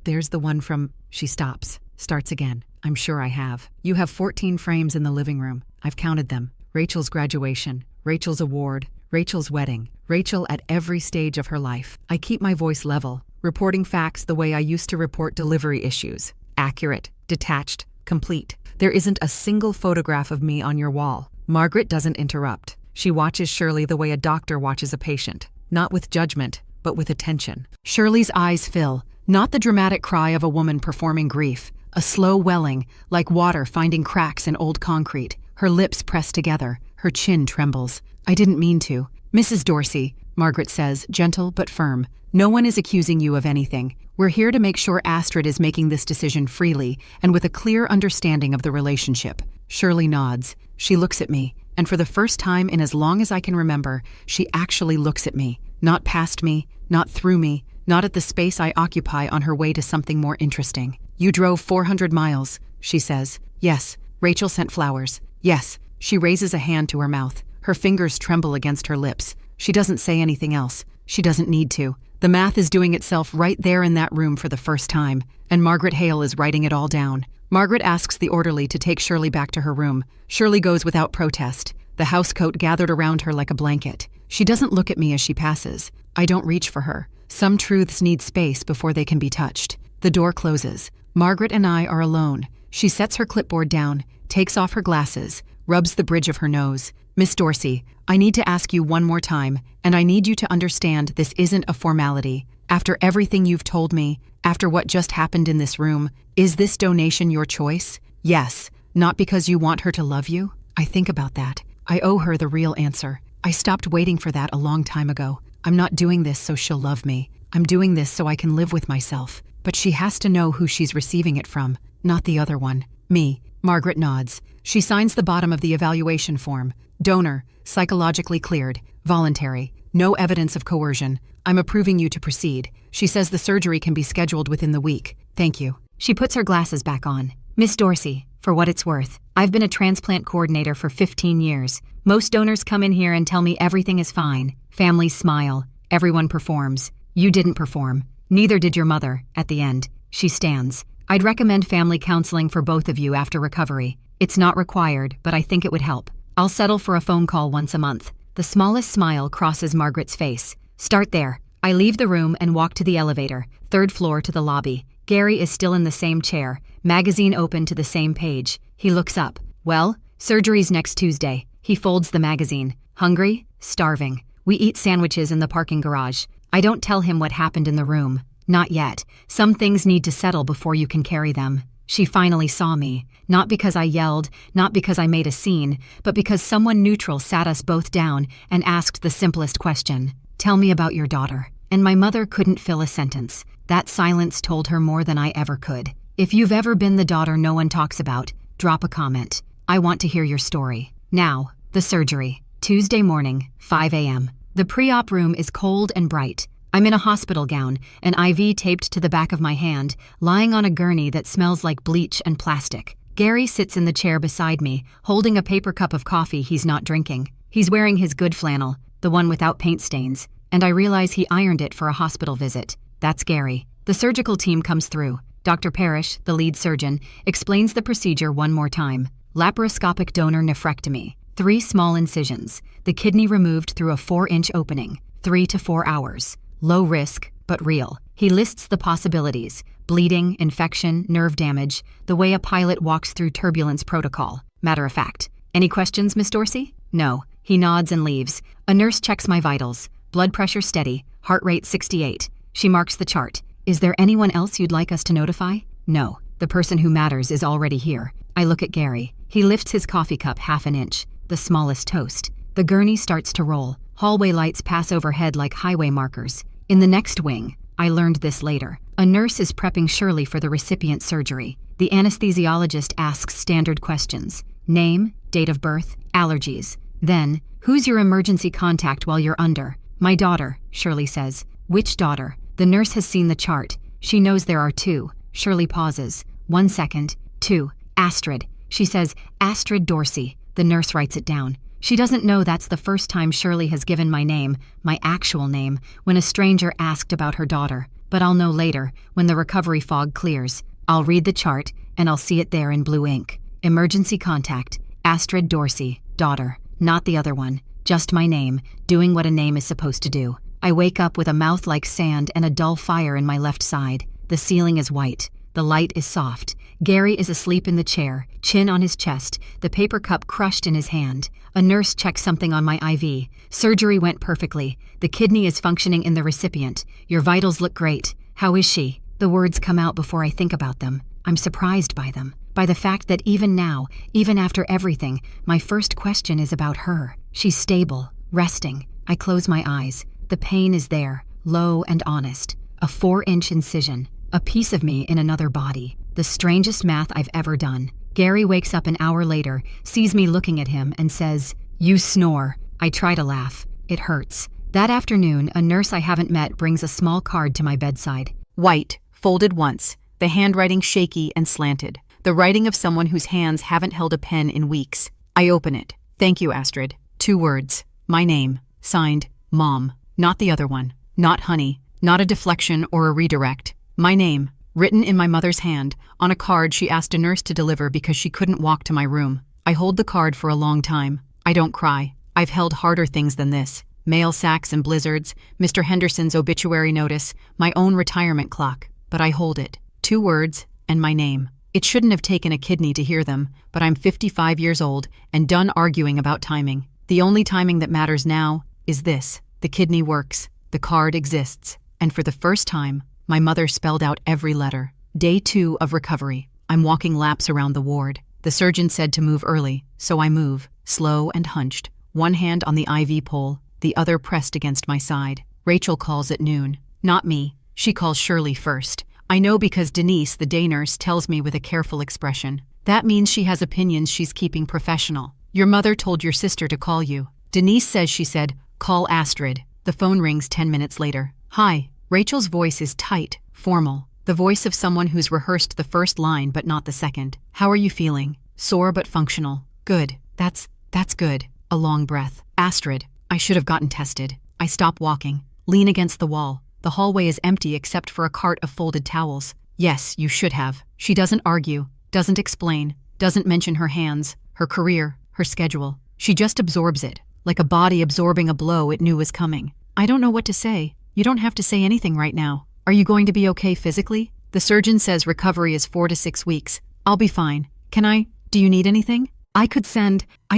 There's the one from... She stops. Starts again. I'm sure I have. You have 14 frames in the living room. I've counted them. Rachel's graduation, Rachel's award, Rachel's wedding, Rachel at every stage of her life. I keep my voice level, reporting facts the way I used to report delivery issues. Accurate, detached, complete. There isn't a single photograph of me on your wall. Margaret doesn't interrupt. She watches Shirley the way a doctor watches a patient. Not with judgment, but with attention. Shirley's eyes fill. Not the dramatic cry of a woman performing grief. A slow welling, like water finding cracks in old concrete. Her lips press together. Her chin trembles. I didn't mean to. Mrs. Dorsey, Margaret says, gentle but firm. No one is accusing you of anything. We're here to make sure Astrid is making this decision freely and with a clear understanding of the relationship. Shirley nods. She looks at me, and for the first time in as long as I can remember, she actually looks at me. Not past me, not through me, not at the space I occupy on her way to something more interesting. You drove 400 miles, she says. Yes. Rachel sent flowers. Yes. She raises a hand to her mouth. Her fingers tremble against her lips. She doesn't say anything else. She doesn't need to. The math is doing itself right there in that room for the first time, and Margaret Hale is writing it all down. Margaret asks the orderly to take Shirley back to her room. Shirley goes without protest, the housecoat gathered around her like a blanket. She doesn't look at me as she passes. I don't reach for her. Some truths need space before they can be touched. The door closes. Margaret and I are alone. She sets her clipboard down, takes off her glasses, rubs the bridge of her nose. Miss Dorsey, I need to ask you one more time, and I need you to understand this isn't a formality. After everything you've told me, after what just happened in this room, is this donation your choice? Yes. Not because you want her to love you? I think about that. I owe her the real answer. I stopped waiting for that a long time ago. I'm not doing this so she'll love me. I'm doing this so I can live with myself. But she has to know who she's receiving it from, not the other one. Me. Margaret nods. She signs the bottom of the evaluation form. Donor, psychologically cleared, voluntary, no evidence of coercion. I'm approving you to proceed. She says the surgery can be scheduled within the week. Thank you. She puts her glasses back on. Miss Dorsey, for what it's worth, I've been a transplant coordinator for 15 years. Most donors come in here and tell me everything is fine. Families smile. Everyone performs. You didn't perform. Neither did your mother, at the end. She stands. I'd recommend family counseling for both of you after recovery. It's not required, but I think it would help. I'll settle for a phone call once a month. The smallest smile crosses Margaret's face. Start there. I leave the room and walk to the elevator, 3rd floor to the lobby. Gary is still in the same chair, magazine open to the same page. He looks up. Well, surgery's next Tuesday. He folds the magazine. Hungry? Starving. We eat sandwiches in the parking garage. I don't tell him what happened in the room. Not yet. Some things need to settle before you can carry them. She finally saw me. Not because I yelled, not because I made a scene, but because someone neutral sat us both down and asked the simplest question. Tell me about your daughter. And my mother couldn't fill a sentence. That silence told her more than I ever could. If you've ever been the daughter no one talks about, drop a comment. I want to hear your story. Now, the surgery. Tuesday morning, 5 a.m. The pre-op room is cold and bright. I'm in a hospital gown, an IV taped to the back of my hand, lying on a gurney that smells like bleach and plastic. Gary sits in the chair beside me, holding a paper cup of coffee he's not drinking. He's wearing his good flannel, the one without paint stains, and I realize he ironed it for a hospital visit. That's Gary. The surgical team comes through. Dr. Parrish, the lead surgeon, explains the procedure one more time. Laparoscopic donor nephrectomy. 3 small incisions. The kidney removed through a 4-inch opening. 3 to 4 hours. Low risk, but but real. He lists the possibilities: bleeding, infection, nerve damage, the way a pilot walks through turbulence protocol. Matter of fact. Any questions, Miss Dorsey? No. He nods and leaves. A nurse checks my vitals. Blood pressure steady, heart rate 68. She marks the chart. Is there anyone else you'd like us to notify? No. The person who matters is already here. I look at Gary. He lifts his coffee cup half an inch, the smallest toast. The gurney starts to roll. Hallway lights pass overhead like highway markers. In the next wing, I learned this later, a nurse is prepping Shirley for the recipient surgery. The anesthesiologist asks standard questions: name, date of birth, allergies. Then, who's your emergency contact while you're under? My daughter, Shirley says. Which daughter? The nurse has seen the chart. She knows there are two. Shirley pauses. 1 second. 2. Astrid. She says, Astrid Dorsey. The nurse writes it down. She doesn't know that's the first time Shirley has given my name, my actual name, when a stranger asked about her daughter. But I'll know later, when the recovery fog clears. I'll read the chart, and I'll see it there in blue ink. Emergency contact, Astrid Dorsey, daughter. Not the other one. Just my name, doing what a name is supposed to do. I wake up with a mouth like sand and a dull fire in my left side. The ceiling is white. The light is soft. Gary is asleep in the chair, chin on his chest, the paper cup crushed in his hand. A nurse checks something on my IV. Surgery went perfectly. The kidney is functioning in the recipient. Your vitals look great. How is she? The words come out before I think about them. I'm surprised by them. By the fact that even now, even after everything, my first question is about her. She's stable, resting. I close my eyes. The pain is there, low and honest. A 4-inch incision. A piece of me in another body. The strangest math I've ever done. Gary wakes up an hour later, sees me looking at him, and says, "You snore." I try to laugh. It hurts. That afternoon, a nurse I haven't met brings a small card to my bedside. White, folded once, the handwriting shaky and slanted. The writing of someone whose hands haven't held a pen in weeks. I open it. Thank you, Astrid. 2 words. My name. Signed, Mom. Not the other one. Not Honey. Not a deflection or a redirect. My name, written in my mother's hand, on a card she asked a nurse to deliver because she couldn't walk to my room. I hold the card for a long time. I don't cry. I've held harder things than this. Mail sacks and blizzards, Mr. Henderson's obituary notice, my own retirement clock. But I hold it. 2 words, and my name. It shouldn't have taken a kidney to hear them, but I'm 55 years old and done arguing about timing. The only timing that matters now is this. The kidney works. The card exists. And for the first time, my mother spelled out every letter. Day 2 of recovery. I'm walking laps around the ward. The surgeon said to move early, so I move, slow and hunched, one hand on the IV pole, the other pressed against my side. Rachel calls at noon. Not me. She calls Shirley first. I know because Denise, the day nurse, tells me with a careful expression. That means she has opinions she's keeping professional. Your mother told your sister to call you. Denise says she said, call Astrid. The phone rings 10 minutes later. Hi. Rachel's voice is tight, formal, the voice of someone who's rehearsed the first line but not the second. How are you feeling? Sore but functional. Good. That's good. A long breath. Astrid, I should have gotten tested. I stop walking, lean against the wall. The hallway is empty except for a cart of folded towels. Yes, you should have. She doesn't argue, doesn't explain, doesn't mention her hands, her career, her schedule. She just absorbs it, like a body absorbing a blow it knew was coming. I don't know what to say. You don't have to say anything right now. Are you going to be okay physically? The surgeon says recovery is 4 to 6 weeks. I'll be fine. Do you need anything? I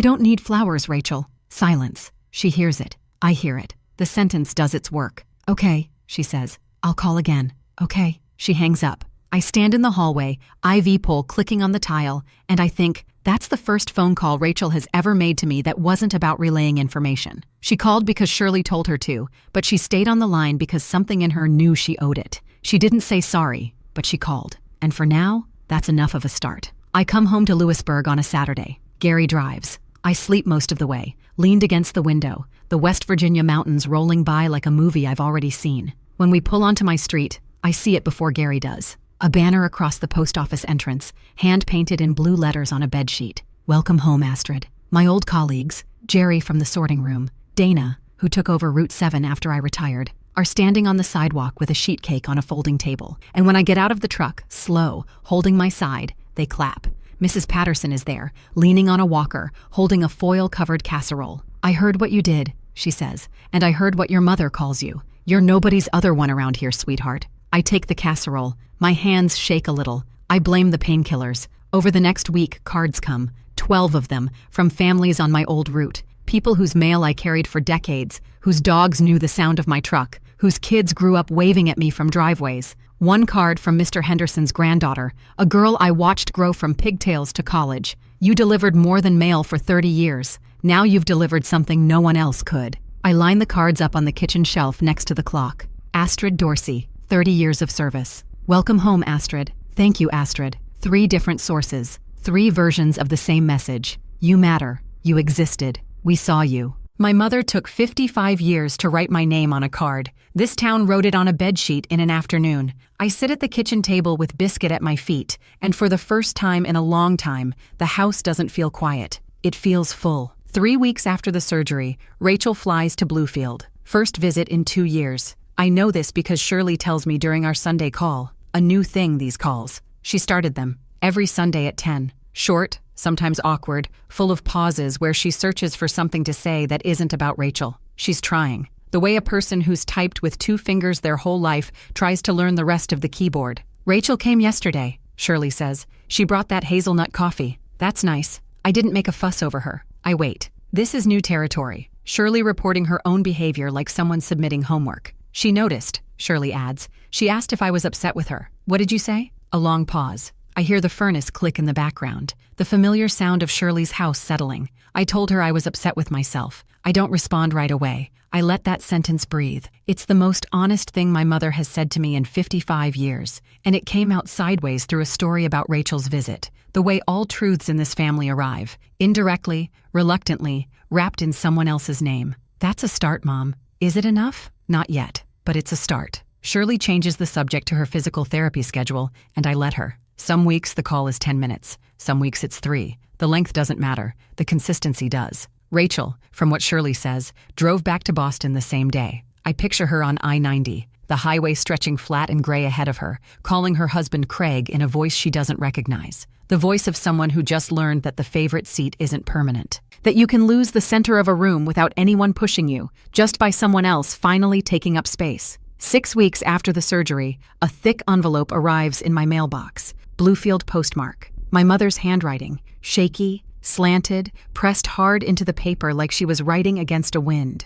don't need flowers, Rachel. Silence. She hears it. I hear it. The sentence does its work. Okay, she says. I'll call again. Okay. She hangs up. I stand in the hallway, IV pole clicking on the tile, and I think, that's the first phone call Rachel has ever made to me that wasn't about relaying information. She called because Shirley told her to, but she stayed on the line because something in her knew she owed it. She didn't say sorry, but she called. And for now, that's enough of a start. I come home to Lewisburg on a Saturday. Gary drives. I sleep most of the way, leaned against the window, the West Virginia mountains rolling by like a movie I've already seen. When we pull onto my street, I see it before Gary does. A banner across the post office entrance, hand-painted in blue letters on a bedsheet. Welcome home, Astrid. My old colleagues, Jerry from the sorting room, Dana, who took over Route 7 after I retired, are standing on the sidewalk with a sheet cake on a folding table. And when I get out of the truck, slow, holding my side, they clap. Mrs. Patterson is there, leaning on a walker, holding a foil-covered casserole. I heard what you did, she says, and I heard what your mother calls you. You're nobody's other one around here, sweetheart. I take the casserole. My hands shake a little. I blame the painkillers. Over the next week, cards come. 12 of them, from families on my old route. People whose mail I carried for decades, whose dogs knew the sound of my truck, whose kids grew up waving at me from driveways. One card from Mr. Henderson's granddaughter, a girl I watched grow from pigtails to college. You delivered more than mail for 30 years. Now you've delivered something no one else could. I line the cards up on the kitchen shelf next to the clock. Astrid Dorsey, 30 years of service. Welcome home, Astrid. Thank you, Astrid. 3 different sources. 3 versions of the same message. You matter. You existed. We saw you. My mother took 55 years to write my name on a card. This town wrote it on a bedsheet in an afternoon. I sit at the kitchen table with Biscuit at my feet, and for the first time in a long time, the house doesn't feel quiet. It feels full. 3 weeks after the surgery, Rachel flies to Bluefield. First visit in 2 years. I know this because Shirley tells me during our Sunday call. A new thing, these calls. She started them. Every Sunday at 10. Short, sometimes awkward, full of pauses where she searches for something to say that isn't about Rachel. She's trying. The way a person who's typed with 2 fingers their whole life tries to learn the rest of the keyboard. Rachel came yesterday, Shirley says. She brought that hazelnut coffee. That's nice. I didn't make a fuss over her. I wait. This is new territory. Shirley reporting her own behavior like someone submitting homework. She noticed, Shirley adds. She asked if I was upset with her. What did you say? A long pause. I hear the furnace click in the background, the familiar sound of Shirley's house settling. I told her I was upset with myself. I don't respond right away. I let that sentence breathe. It's the most honest thing my mother has said to me in 55 years, and it came out sideways through a story about Rachel's visit, the way all truths in this family arrive, indirectly, reluctantly, wrapped in someone else's name. That's a start, Mom. Is it enough? Not yet, but it's a start. Shirley changes the subject to her physical therapy schedule, and I let her. Some weeks the call is 10 minutes. Some weeks it's 3. The length doesn't matter. The consistency does. Rachel, from what Shirley says, drove back to Boston the same day. I picture her on I-90, the highway stretching flat and gray ahead of her, calling her husband Craig in a voice she doesn't recognize. The voice of someone who just learned that the favorite seat isn't permanent. That you can lose the center of a room without anyone pushing you, just by someone else finally taking up space. 6 weeks after the surgery, a thick envelope arrives in my mailbox. Bluefield postmark. My mother's handwriting, shaky, slanted, pressed hard into the paper like she was writing against a wind.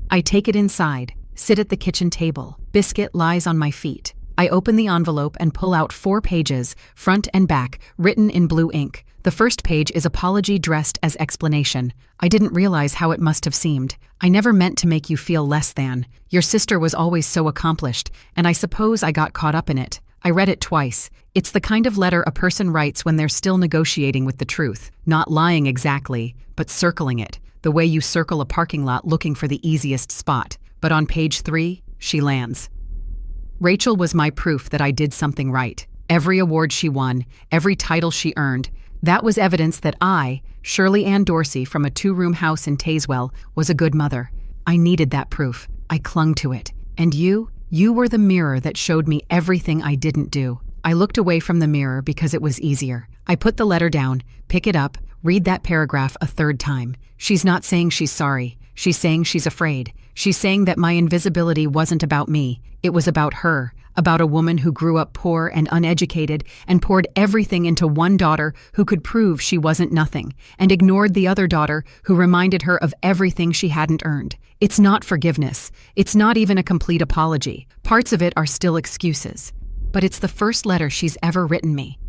I take it inside, sit at the kitchen table. Biscuit lies on my feet. I open the envelope and pull out 4 pages, front and back, written in blue ink. The first page is apology dressed as explanation. I didn't realize how it must have seemed. I never meant to make you feel less than. Your sister was always so accomplished, and I suppose I got caught up in it. I read it twice. It's the kind of letter a person writes when they're still negotiating with the truth, not lying exactly, but circling it, the way you circle a parking lot looking for the easiest spot. But on page 3, she lands. Rachel was my proof that I did something right. Every award she won, every title she earned, that was evidence that I, Shirley Ann Dorsey from a 2-room house in Tazewell, was a good mother. I needed that proof. I clung to it. And you were the mirror that showed me everything I didn't do. I looked away from the mirror because it was easier. I put the letter down, pick it up, read that paragraph a 3rd time. She's not saying she's sorry. She's saying she's afraid. She's saying that my invisibility wasn't about me. It was about her, about a woman who grew up poor and uneducated and poured everything into one daughter who could prove she wasn't nothing, and ignored the other daughter who reminded her of everything she hadn't earned. It's not forgiveness. It's not even a complete apology. Parts of it are still excuses. But it's the first letter she's ever written me.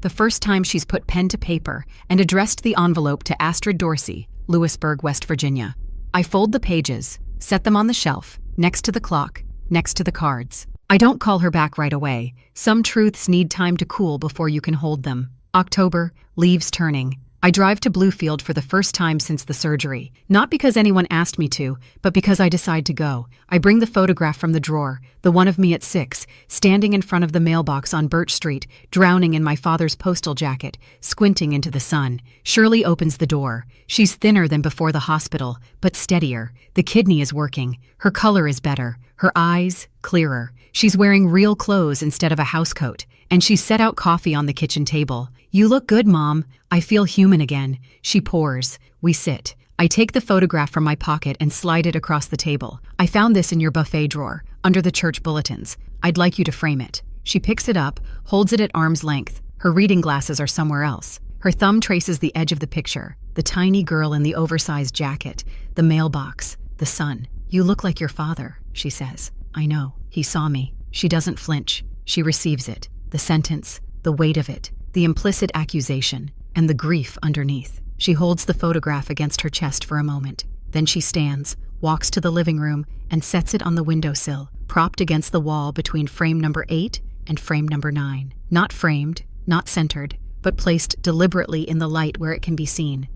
The first time she's put pen to paper and addressed the envelope to Astrid Dorsey, Lewisburg, West Virginia. I fold the pages, set them on the shelf, next to the clock, next to the cards. I don't call her back right away. Some truths need time to cool before you can hold them. October, leaves turning. I drive to Bluefield for the first time since the surgery. Not because anyone asked me to, but because I decide to go. I bring the photograph from the drawer, the one of me at 6, standing in front of the mailbox on Birch Street, drowning in my father's postal jacket, squinting into the sun. Shirley opens the door. She's thinner than before the hospital, but steadier. The kidney is working. Her color is better. Her eyes, clearer. She's wearing real clothes instead of a housecoat, and she's set out coffee on the kitchen table. "You look good, Mom. I feel human again." She pours. We sit. I take the photograph from my pocket and slide it across the table. "I found this in your buffet drawer. under the church bulletins. I'd like you to frame it. She picks it up, holds it at arm's length. Her reading glasses are somewhere else. Her thumb traces the edge of the picture, the tiny girl in the oversized jacket, the mailbox, the sun. You look like your father, she says. I know. He saw me. She doesn't flinch. She receives it. The sentence, the weight of it, the implicit accusation, and the grief underneath. She holds the photograph against her chest for a moment. Then she stands, walks to the living room, and sets it on the windowsill, propped against the wall between frame number 8 and frame number 9. Not framed, not centered, but placed deliberately in the light where it can be seen.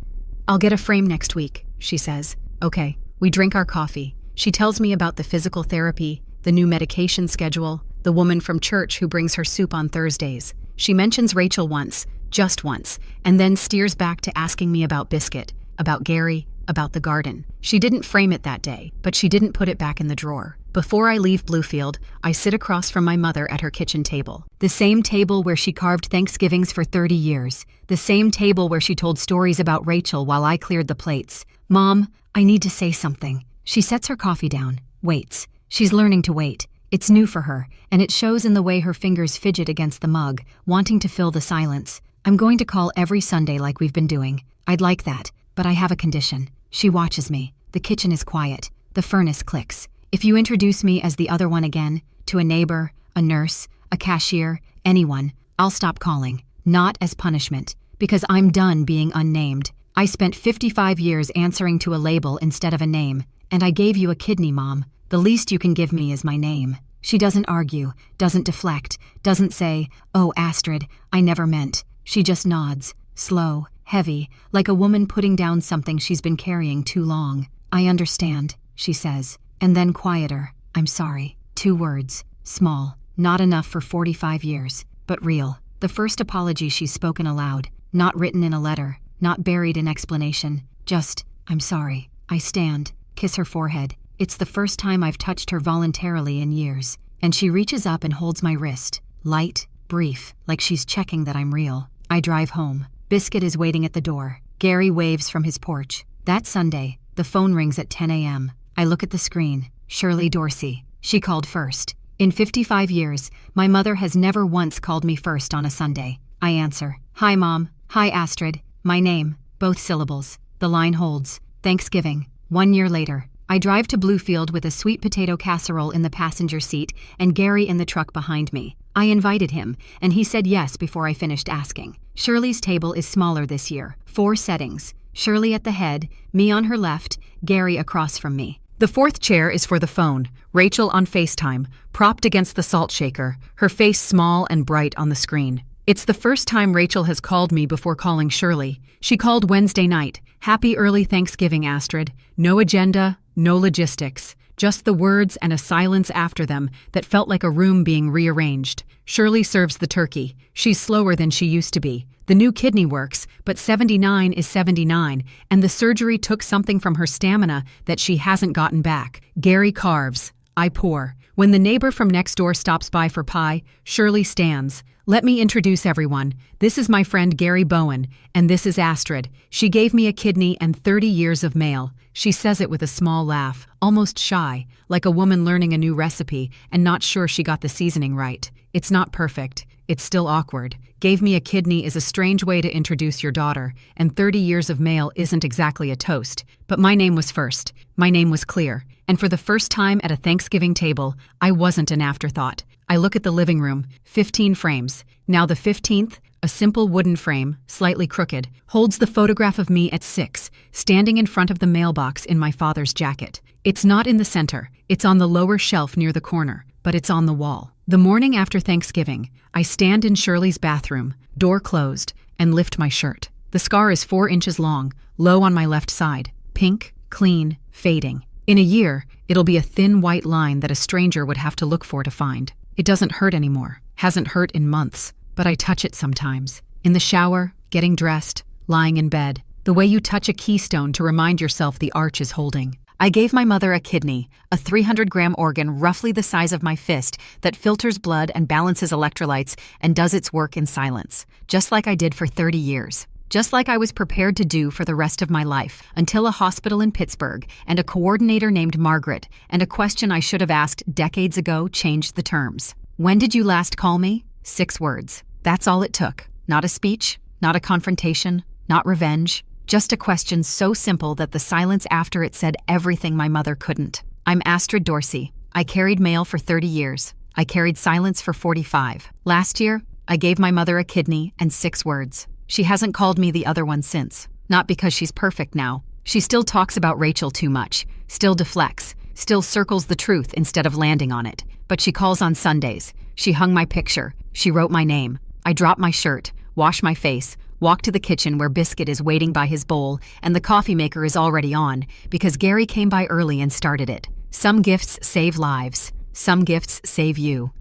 I'll get a frame next week, she says. Okay. We drink our coffee. She tells me about the physical therapy, the new medication schedule, the woman from church who brings her soup on Thursdays. She mentions Rachel once, just once, and then steers back to asking me about Biscuit, about Gary, about the garden. She didn't frame it that day, but she didn't put it back in the drawer. Before I leave Bluefield, I sit across from my mother at her kitchen table. The same table where she carved Thanksgivings for 30 years. The same table where she told stories about Rachel while I cleared the plates. Mom, I need to say something. She sets her coffee down, waits. She's learning to wait. It's new for her, and it shows in the way her fingers fidget against the mug, wanting to fill the silence. I'm going to call every Sunday like we've been doing. I'd like that, but I have a condition. She watches me. The kitchen is quiet. The furnace clicks. If you introduce me as the other one again, to a neighbor, a nurse, a cashier, anyone, I'll stop calling. Not as punishment, because I'm done being unnamed. I spent 55 years answering to a label instead of a name, and I gave you a kidney, Mom. The least you can give me is my name. She doesn't argue, doesn't deflect, doesn't say, oh, Astrid, I never meant. She just nods, slow, heavy, like a woman putting down something she's been carrying too long. I understand, she says, and then quieter. I'm sorry. 2 words, small, not enough for 45 years, but real. The first apology she's spoken aloud, not written in a letter, not buried in explanation, just, I'm sorry. I stand, kiss her forehead. It's the first time I've touched her voluntarily in years, and she reaches up and holds my wrist, light, brief, like she's checking that I'm real. I drive home. Biscuit is waiting at the door. Gary waves from his porch. That Sunday, the phone rings at 10 a.m. I look at the screen. Shirley Dorsey. She called first. In 55 years, my mother has never once called me first on a Sunday. I answer. Hi, Mom. Hi, Astrid. My name. Both syllables. The line holds. Thanksgiving. 1 year later. I drive to Bluefield with a sweet potato casserole in the passenger seat and Gary in the truck behind me. I invited him, and he said yes before I finished asking. Shirley's table is smaller this year. 4 settings. Shirley at the head, me on her left, Gary across from me. The 4th chair is for the phone, Rachel on FaceTime, propped against the salt shaker, her face small and bright on the screen. It's the first time Rachel has called me before calling Shirley. She called Wednesday night. Happy early Thanksgiving, Astrid. No agenda, no logistics. Just the words and a silence after them that felt like a room being rearranged. Shirley serves the turkey. She's slower than she used to be. The new kidney works, but 79 is 79, and the surgery took something from her stamina that she hasn't gotten back. Gary carves. I pour. When the neighbor from next door stops by for pie, Shirley stands. Let me introduce everyone. This is my friend Gary Bowen, and this is Astrid. She gave me a kidney and 30 years of mail. She says it with a small laugh, almost shy, like a woman learning a new recipe and not sure she got the seasoning right. It's not perfect. It's still awkward. Gave me a kidney is a strange way to introduce your daughter, and 30 years of mail isn't exactly a toast. But my name was first. My name was clear. And for the first time at a Thanksgiving table, I wasn't an afterthought. I look at the living room, 15 frames. Now the 15th, a simple wooden frame, slightly crooked, holds the photograph of me at 6, standing in front of the mailbox in my father's jacket. It's not in the center. It's on the lower shelf near the corner, but it's on the wall. The morning after Thanksgiving, I stand in Shirley's bathroom, door closed, and lift my shirt. The scar is 4 inches long, low on my left side, pink, clean, fading. In a year, it'll be a thin white line that a stranger would have to look for to find. It doesn't hurt anymore, hasn't hurt in months, but I touch it sometimes. In the shower, getting dressed, lying in bed, the way you touch a keystone to remind yourself the arch is holding. I gave my mother a kidney, a 300-gram organ roughly the size of my fist that filters blood and balances electrolytes and does its work in silence, just like I did for 30 years. just like I was prepared to do for the rest of my life, until a hospital in Pittsburgh and a coordinator named Margaret and a question I should have asked decades ago changed the terms. When did you last call me? 6 words. That's all it took. Not a speech, not a confrontation, not revenge, just a question so simple that the silence after it said everything my mother couldn't. I'm Astrid Dorsey. I carried mail for 30 years. I carried silence for 45. Last year, I gave my mother a kidney and 6 words. She hasn't called me the other one since. Not because she's perfect now. She still talks about Rachel too much, still deflects, still circles the truth instead of landing on it. But she calls on Sundays. She hung my picture. She wrote my name. I drop my shirt, wash my face, walk to the kitchen where Biscuit is waiting by his bowl and the coffee maker is already on because Gary came by early and started it. Some gifts save lives. Some gifts save you.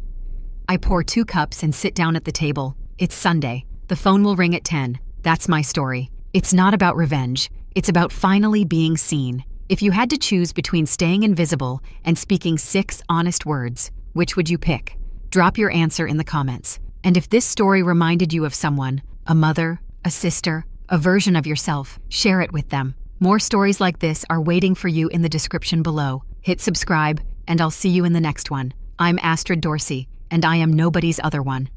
I pour 2 cups and sit down at the table. It's Sunday. The phone will ring at 10. That's my story. It's not about revenge. It's about finally being seen. If you had to choose between staying invisible and speaking 6 honest words, which would you pick? Drop your answer in the comments. And if this story reminded you of someone, a mother, a sister, a version of yourself, share it with them. More stories like this are waiting for you in the description below. Hit subscribe, and I'll see you in the next one. I'm Astrid Dorsey, and I am nobody's other one.